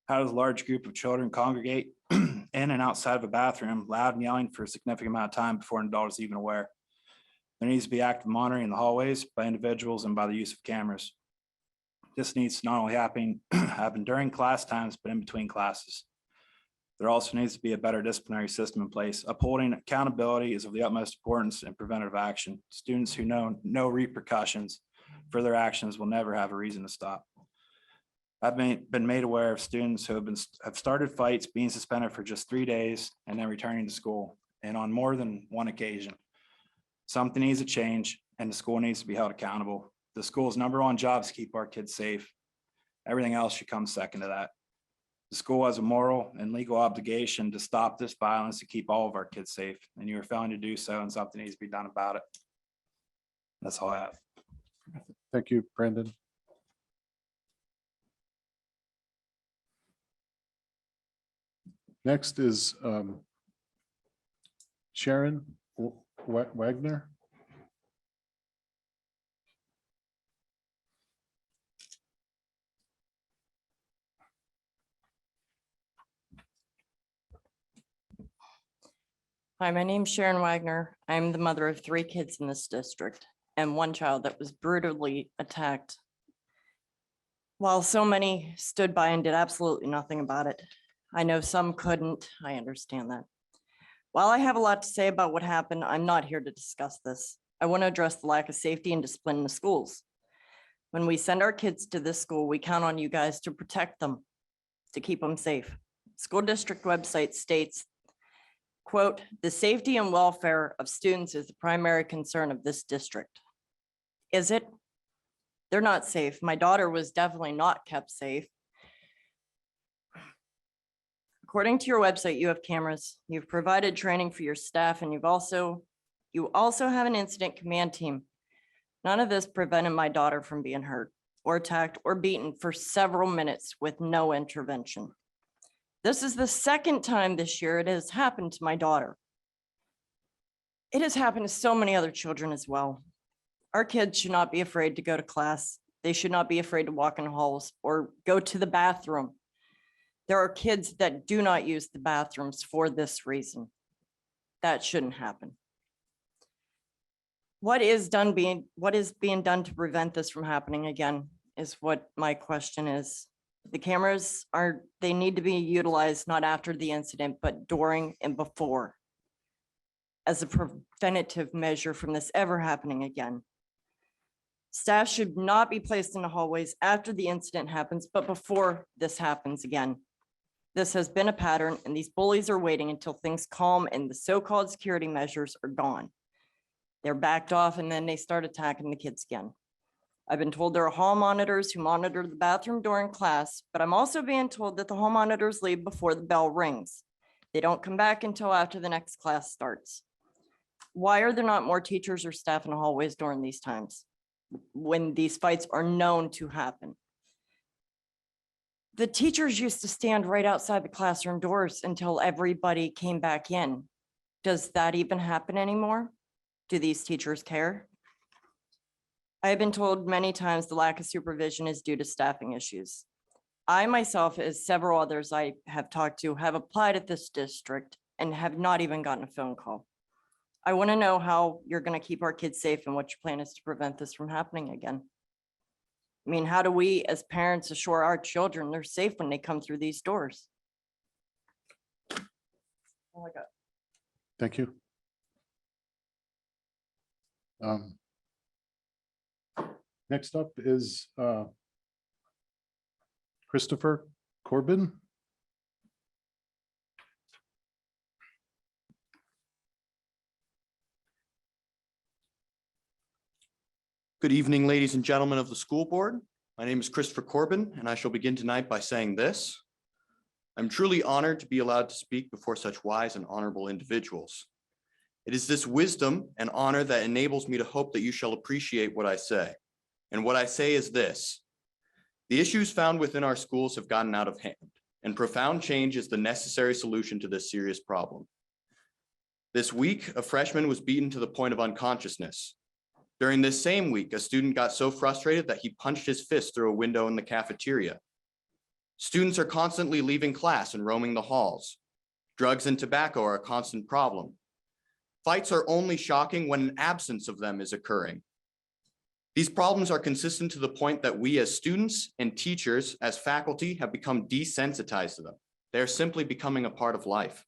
How does a large group of children congregate in and outside of a bathroom, loud and yelling for a significant amount of time before an adult is even aware? There needs to be active monitoring in the hallways by individuals and by the use of cameras. This needs to not only happen during class times, but in between classes. There also needs to be a better disciplinary system in place. Upholding accountability is of the utmost importance in preventative action. Students who know no repercussions for their actions will never have a reason to stop. I've been made aware of students who have started fights, being suspended for just 3 days and then returning to school, and on more than one occasion. Something needs to change and the school needs to be held accountable. The school's #1 job is to keep our kids safe. Everything else should come second to that. The school has a moral and legal obligation to stop this violence, to keep all of our kids safe, and you are failing to do so, and something needs to be done about it. That's all I have. Thank you, Brandon. Next is Sharon Wagner. Hi, my name's Sharon Wagner. I'm the mother of 3 kids in this district and 1 child that was brutally attacked. While so many stood by and did absolutely nothing about it, I know some couldn't. I understand that. While I have a lot to say about what happened, I'm not here to discuss this. I want to address the lack of safety and discipline in the schools. When we send our kids to this school, we count on you guys to protect them, to keep them safe. School district website states, quote, "The safety and welfare of students is the primary concern of this district." Is it? They're not safe. My daughter was definitely not kept safe. According to your website, you have cameras, you've provided training for your staff, and you also have an incident command team. None of this prevented my daughter from being hurt or attacked or beaten for several minutes with no intervention. This is the 2nd time this year it has happened to my daughter. It has happened to so many other children as well. Our kids should not be afraid to go to class. They should not be afraid to walk in halls or go to the bathroom. There are kids that do not use the bathrooms for this reason. That shouldn't happen. What is being done to prevent this from happening again is what my question is. The cameras they need to be utilized not after the incident, but during and before, as a preventative measure from this ever happening again. Staff should not be placed in the hallways after the incident happens, but before this happens again. This has been a pattern, and these bullies are waiting until things calm and the so-called security measures are gone. They're backed off and then they start attacking the kids again. I've been told there are hall monitors who monitor the bathroom during class, but I'm also being told that the hall monitors leave before the bell rings. They don't come back until after the next class starts. Why are there not more teachers or staff in the hallways during these times when these fights are known to happen? The teachers used to stand right outside the classroom doors until everybody came back in. Does that even happen anymore? Do these teachers care? I have been told many times the lack of supervision is due to staffing issues. I myself, as several others I have talked to, have applied at this district and have not even gotten a phone call. I want to know how you're going to keep our kids safe and what your plan is to prevent this from happening again. I mean, how do we as parents assure our children they're safe when they come through these doors? Oh my God. Thank you. Next up is Christopher Corbin. Good evening, ladies and gentlemen of the school board. My name is Christopher Corbin, and I shall begin tonight by saying this. I'm truly honored to be allowed to speak before such wise and honorable individuals. It is this wisdom and honor that enables me to hope that you shall appreciate what I say. And what I say is this: the issues found within our schools have gotten out of hand, and profound change is the necessary solution to this serious problem. This week, a freshman was beaten to the point of unconsciousness. During this same week, a student got so frustrated that he punched his fist through a window in the cafeteria. Students are constantly leaving class and roaming the halls. Drugs and tobacco are a constant problem. Fights are only shocking when an absence of them is occurring. These problems are consistent to the point that we as students and teachers, as faculty, have become desensitized to them. They are simply becoming a part of life.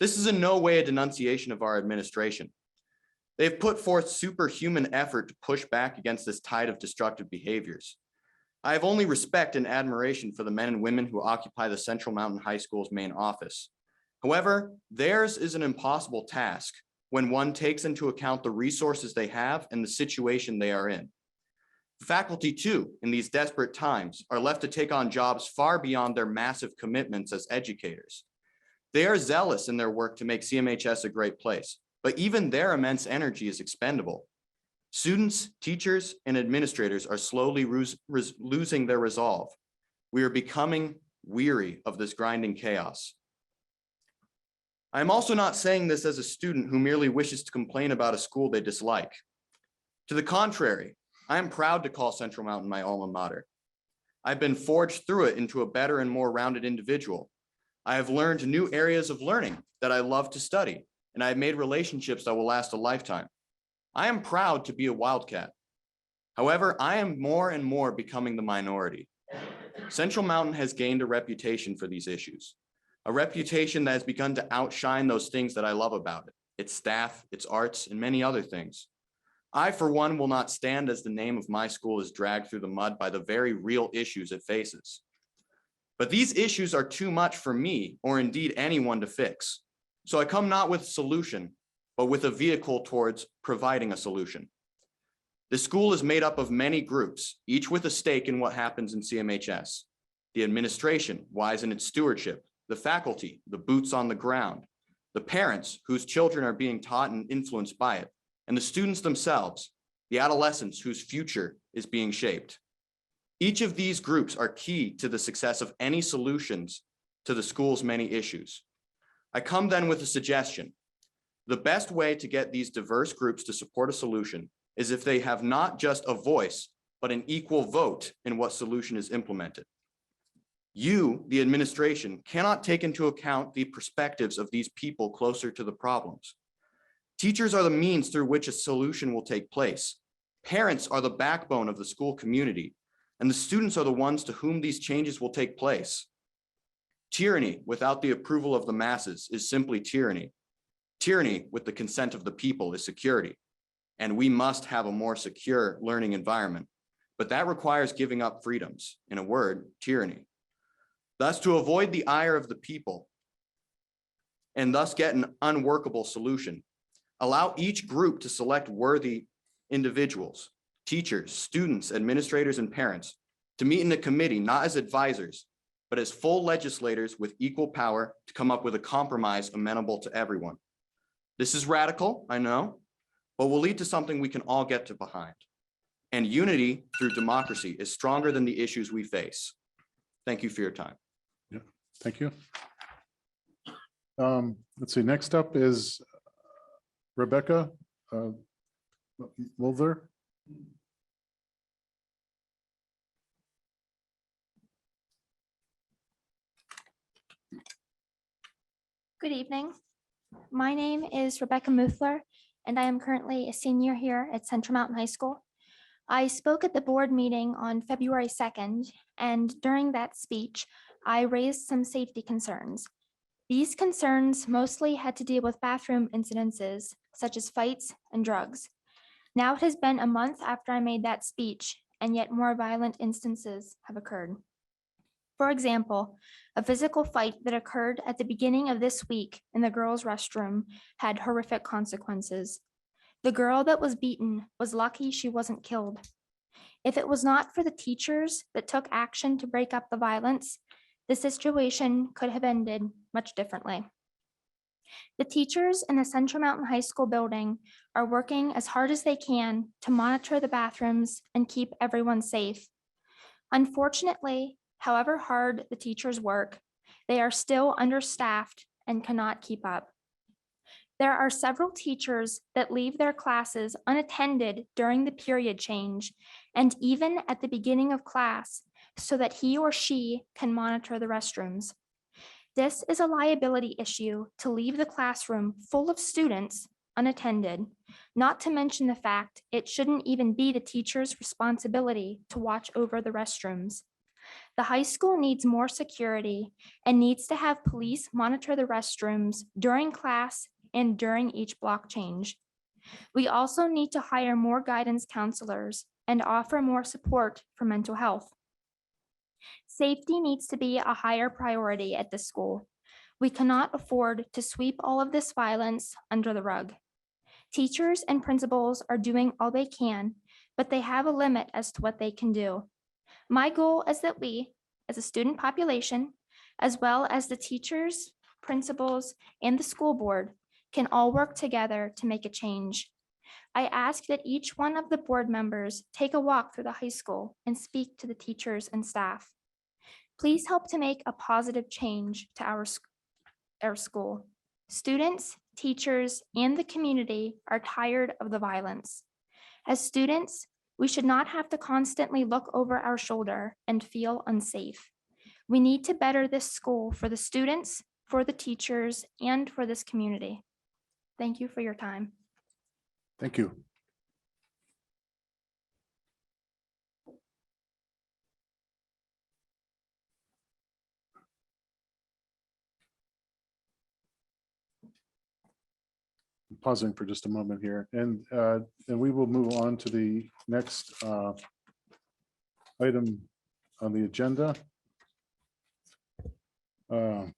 This is in no way a denunciation of our administration. They've put forth superhuman effort to push back against this tide of destructive behaviors. I have only respect and admiration for the men and women who occupy the Central Mountain High School's main office. However, theirs is an impossible task when one takes into account the resources they have and the situation they are in. Faculty too, in these desperate times, are left to take on jobs far beyond their massive commitments as educators. They are zealous in their work to make CMHS a great place, but even their immense energy is expendable. Students, teachers, and administrators are slowly losing their resolve. We are becoming weary of this grinding chaos. I am also not saying this as a student who merely wishes to complain about a school they dislike. To the contrary, I am proud to call Central Mountain my alma mater. I've been forged through it into a better and more rounded individual. I have learned new areas of learning that I love to study, and I have made relationships that will last a lifetime. I am proud to be a Wildcat. However, I am more and more becoming the minority. Central Mountain has gained a reputation for these issues, a reputation that has begun to outshine those things that I love about it, its staff, its arts, and many other things. I, for one, will not stand as the name of my school is dragged through the mud by the very real issues it faces. But these issues are too much for me, or indeed anyone, to fix. So I come not with a solution, but with a vehicle towards providing a solution. The school is made up of many groups, each with a stake in what happens in CMHS. The administration, wise in its stewardship, the faculty, the boots on the ground, the parents whose children are being taught and influenced by it, and the students themselves, the adolescents whose future is being shaped. Each of these groups are key to the success of any solutions to the school's many issues. I come then with a suggestion. The best way to get these diverse groups to support a solution is if they have not just a voice, but an equal vote in what solution is implemented. You, the administration, cannot take into account the perspectives of these people closer to the problems. Teachers are the means through which a solution will take place. Parents are the backbone of the school community, and the students are the ones to whom these changes will take place. Tyranny without the approval of the masses is simply tyranny. Tyranny with the consent of the people is security, and we must have a more secure learning environment, but that requires giving up freedoms, in a word, tyranny. Thus, to avoid the ire of the people and thus get an unworkable solution, allow each group to select worthy individuals, teachers, students, administrators, and parents to meet in a committee, not as advisors, but as full legislators with equal power to come up with a compromise amenable to everyone. This is radical, I know, but will lead to something we can all get to behind. And unity through democracy is stronger than the issues we face. Thank you for your time. Yeah, thank you. Let's see, next up is Rebecca Mulder. Good evening. My name is Rebecca Muthler, and I am currently a senior here at Central Mountain High School. I spoke at the board meeting on February 2nd, and during that speech, I raised some safety concerns. These concerns mostly had to deal with bathroom incidences, such as fights and drugs. Now it has been a month after I made that speech, and yet more violent instances have occurred. For example, a physical fight that occurred at the beginning of this week in the girls' restroom had horrific consequences. The girl that was beaten was lucky she wasn't killed. If it was not for the teachers that took action to break up the violence, the situation could have ended much differently. The teachers in the Central Mountain High School building are working as hard as they can to monitor the bathrooms and keep everyone safe. Unfortunately, however hard the teachers work, they are still understaffed and cannot keep up. There are several teachers that leave their classes unattended during the period change and even at the beginning of class so that he or she can monitor the restrooms. This is a liability issue to leave the classroom full of students unattended, not to mention the fact it shouldn't even be the teacher's responsibility to watch over the restrooms. The high school needs more security and needs to have police monitor the restrooms during class and during each block change. We also need to hire more guidance counselors and offer more support for mental health. Safety needs to be a higher priority at the school. We cannot afford to sweep all of this violence under the rug. Teachers and principals are doing all they can, but they have a limit as to what they can do. My goal is that we, as a student population, as well as the teachers, principals, and the school board, can all work together to make a change. I ask that each one of the board members take a walk through the high school and speak to the teachers and staff. Please help to make a positive change to our school. Students, teachers, and the community are tired of the violence. As students, we should not have to constantly look over our shoulder and feel unsafe. We need to better this school for the students, for the teachers, and for this community. Thank you for your time. Thank you. Pausing for just a moment here, and we will move on to the next item on the agenda. The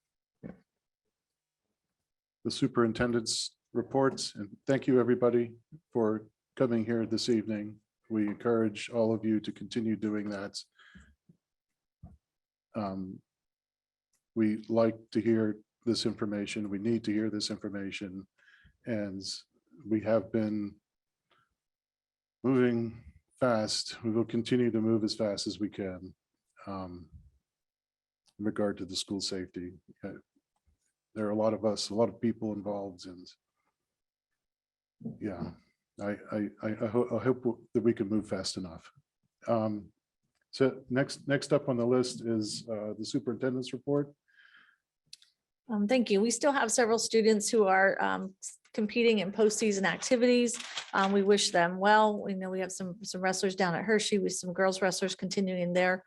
superintendent's reports, and thank you, everybody, for coming here this evening. We encourage all of you to continue doing that. We like to hear this information. We need to hear this information. And we have been moving fast. We will continue to move as fast as we can in regard to the school safety. There are a lot of us, a lot of people involved, and yeah, I hope that we can move fast enough. So next up on the list is the superintendent's report. Thank you. We still have several students who are competing in postseason activities. We wish them well. We know we have some wrestlers down at Hershey with some girls wrestlers continuing their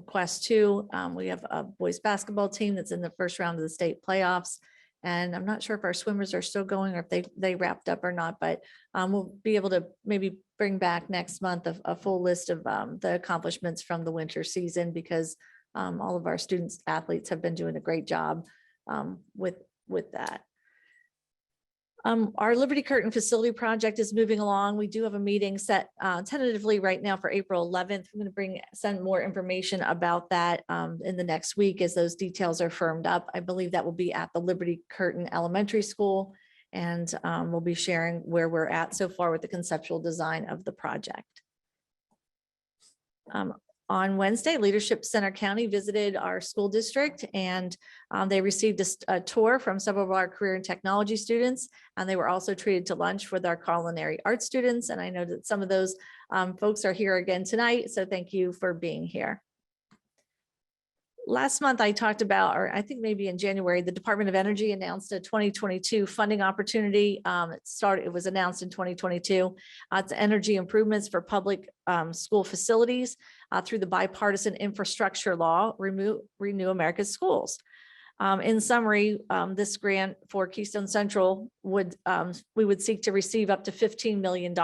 quest too. We have a boys basketball team that's in the first round of the state playoffs. And I'm not sure if our swimmers are still going or if they wrapped up or not, but we'll be able to maybe bring back next month a full list of the accomplishments from the winter season, because all of our students athletes have been doing a great job with that. Our Liberty Curtain facility project is moving along. We do have a meeting set tentatively right now for April 11th. I'm going to send more information about that in the next week as those details are firmed up. I believe that will be at the Liberty Curtain Elementary School, and we'll be sharing where we're at so far with the conceptual design of the project. On Wednesday, Leadership Center County visited our school district, and they received a tour from several of our career and technology students, and they were also treated to lunch with our culinary arts students. And I know that some of those folks are here again tonight, so thank you for being here. Last month, I talked about, or I think maybe in January, the Department of Energy announced a 2022 funding opportunity. It was announced in 2022. It's energy improvements for public school facilities through the bipartisan infrastructure law, Renew America's Schools. In summary, this grant for Keystone Central we would seek to receive up to $15 million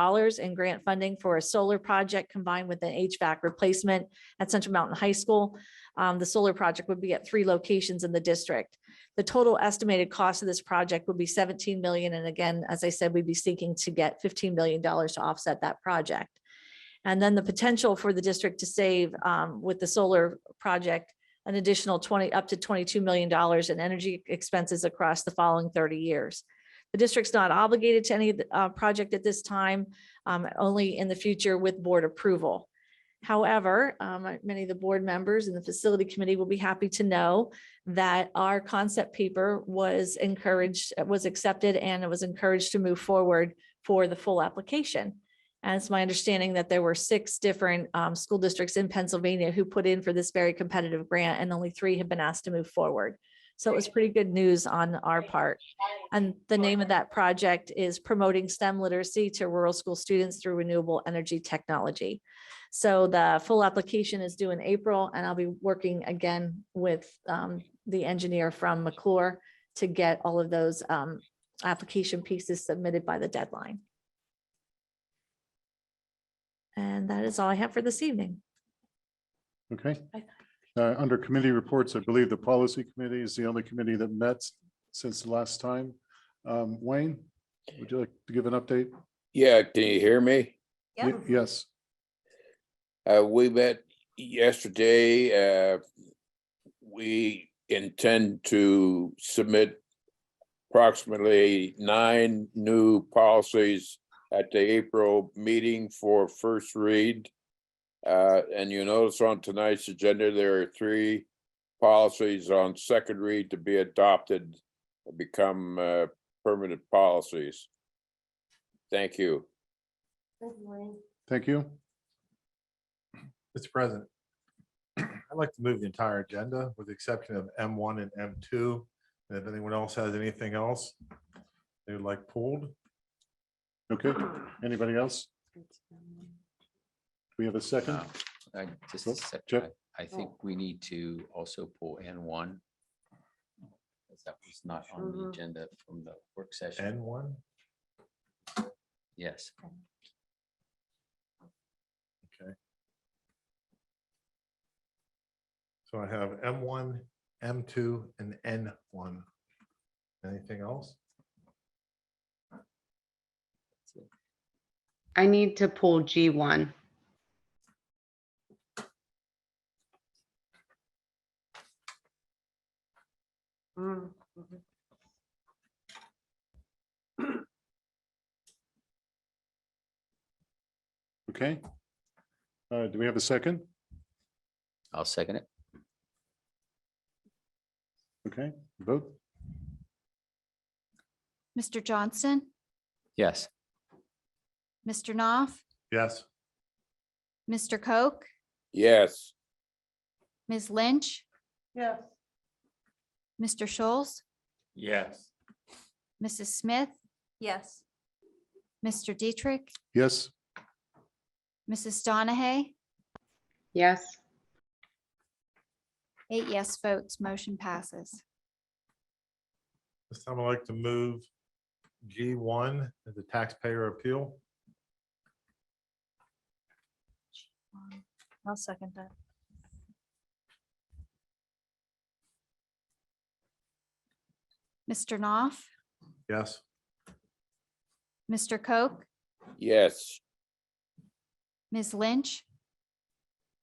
in grant funding for a solar project combined with an HVAC replacement at Central Mountain High School. The solar project would be at 3 locations in the district. The total estimated cost of this project would be $17 million. And again, as I said, we'd be seeking to get $15 million to offset that project. And then the potential for the district to save with the solar project an additional up to $22 million in energy expenses across the following 30 years. The district's not obligated to any of the project at this time, only in the future with board approval. However, many of the board members and the facility committee will be happy to know that our concept paper was accepted, and it was encouraged to move forward for the full application. And it's my understanding that there were 6 different school districts in Pennsylvania who put in for this very competitive grant, and only 3 have been asked to move forward. So it was pretty good news on our part. And the name of that project is Promoting STEM Literacy to Rural School Students Through Renewable Energy Technology. So the full application is due in April, and I'll be working again with the engineer from McClure to get all of those application pieces submitted by the deadline. And that is all I have for this evening. Okay. Under committee reports, I believe the policy committee is the only committee that met since the last time. Wayne, would you like to give an update? Yeah, can you hear me? Yes, We met yesterday. We intend to submit approximately 9 new policies at the April meeting for first read. And you notice on tonight's agenda, there are 3 policies on second read to be adopted, become permanent policies. Thank you. thank you. Mr. President, I'd like to move the entire agenda with the exception of M1 and M2. And if anyone else has anything else they would like pulled. Okay, anybody else? We have a second? Just a sec. Jeff? I think we need to also pull N1. Because that was not on the agenda from the work session. N1? Yes. Okay. So I have M1, M2, and N1. Anything else? I need to pull G1. Okay. Do we have a second? I'll second it. Okay, vote. Mr. Johnston, Yes. Mr. Knopf, Yes. Mr. Coke, Yes. Ms. Lynch, Yes. Mr. Scholes, Yes. Mrs. Smith, Yes. Mr. Dietrich, Yes, Mrs. Donahue, Yes. 8 yes votes, motion passes. This time I'd like to move G1 as a taxpayer appeal. I'll second that. Mr. Knopf, Yes. Mr. Coke, Yes. Ms. Lynch,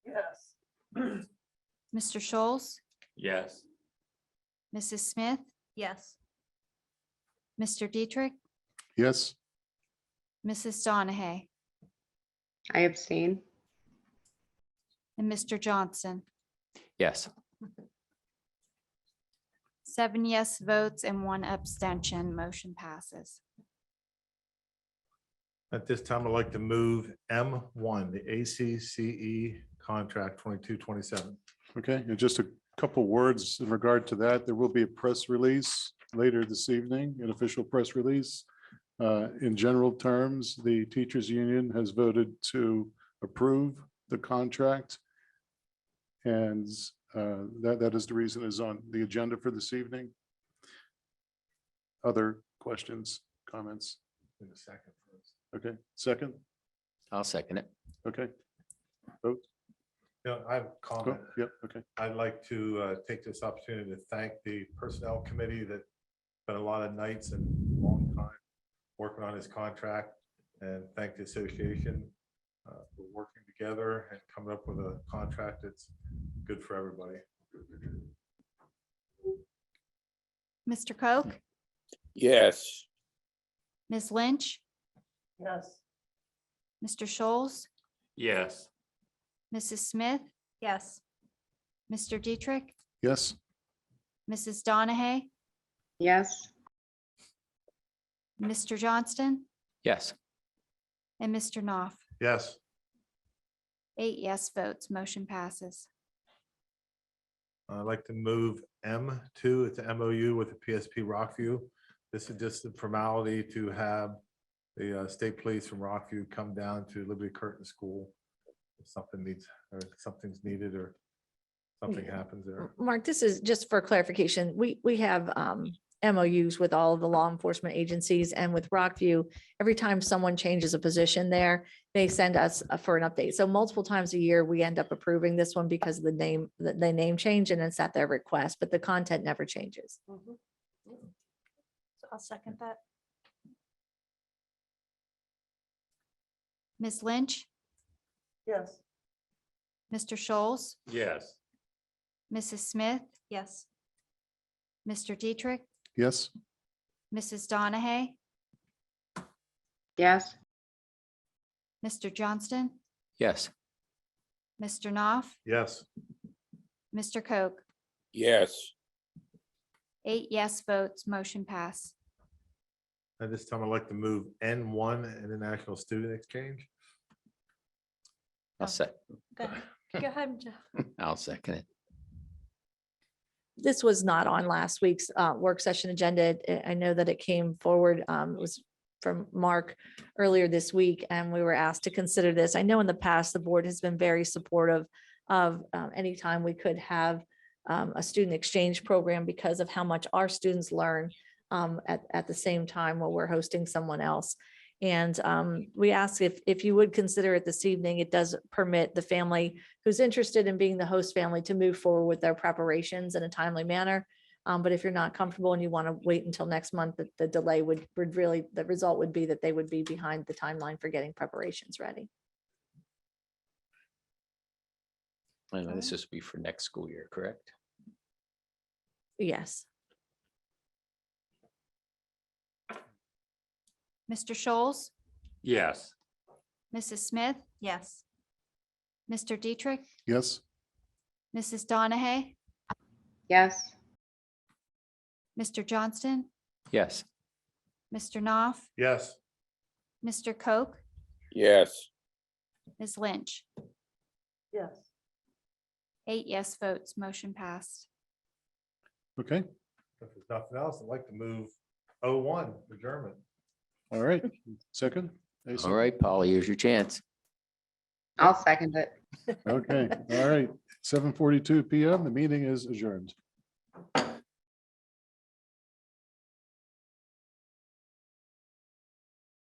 Yes. Mr. Scholes, Yes. Mrs. Smith, Yes. Mr. Dietrich, yes, Mrs. Donahue, I abstain. and Mr. Johnson. Yes. 7 yes votes and 1 abstention, motion passes. At this time, I'd like to move M1, the ACCE contract 2227. okay, and just a couple words in regard to that. There will be a press release later this evening, an official press release. In general terms, the teachers union has voted to approve the contract. And that is the reason is on the agenda for this evening. Other questions, comments? In a second. Okay, second, I'll second it. okay. Vote, I have a comment. yep, okay, I'd like to take this opportunity to thank the personnel committee that spent a lot of nights and long time working on this contract, and thank the association for working together and coming up with a contract that's good for everybody. Mr. Coke, Yes. Ms. Lynch, Yes. Mr. Scholes, Yes. Mrs. Smith, Yes. Mr. Dietrich, yes, Mrs. Donahue, Yes. Mr. Johnston, Yes. and Mr. Knopf. Yes. 8 yes votes, motion passes. I'd like to move M2, it's an MOU with the PSP Rockview. This is just a formality to have the state police from Rockview come down to Liberty Curtin School. If something needs, or something's needed, or something happens there. Mark, this is just for clarification. We have MOUs with all of the law enforcement agencies, and with Rockview, every time someone changes a position there, they send us for an update. So multiple times a year, we end up approving this one because of the name change, and it's at their request, but the content never changes. So I'll second that. Ms. Lynch, Yes. Mr. Scholes, Yes. Mrs. Smith, Yes. Mr. Dietrich, Yes, Mrs. Donahue, Yes, Mr. Johnston, Yes. Mr. Knopf, Yes, Mr. Coe. yes, 8 yes votes, motion pass. at this time, I'd like to move N1, International Student Exchange. I'll sec, Go ahead. Joe. I'll second it. This was not on last week's work session agenda. I know that it came forward. It was from Mark earlier this week, and we were asked to consider this. I know in the past, the board has been very supportive of anytime we could have a student exchange program because of how much our students learn at the same time while we're hosting someone else. And we ask if you would consider it this evening. It does permit the family who's interested in being the host family to move forward with their preparations in a timely manner. But if you're not comfortable and you want to wait until next month, the delay would really, the result would be that they would be behind the timeline for getting preparations ready. I know this is be for next school year, correct? Yes. Mr. Scholes, Yes. Mrs. Smith, Yes. Mr. Dietrich, yes, Mrs. Donahue, yes, Mr. Johnston, Yes. Mr. Knopf, Yes, Mr. Coe, yes, Ms. Lynch. Yes. 8 yes votes, motion passed. okay, if there's nothing else, I'd like to move O1, adjournment. all right, second. Asa? All right, Polly, here's your chance. I'll second it. Okay, all right, 7:42 PM, the meeting is adjourned.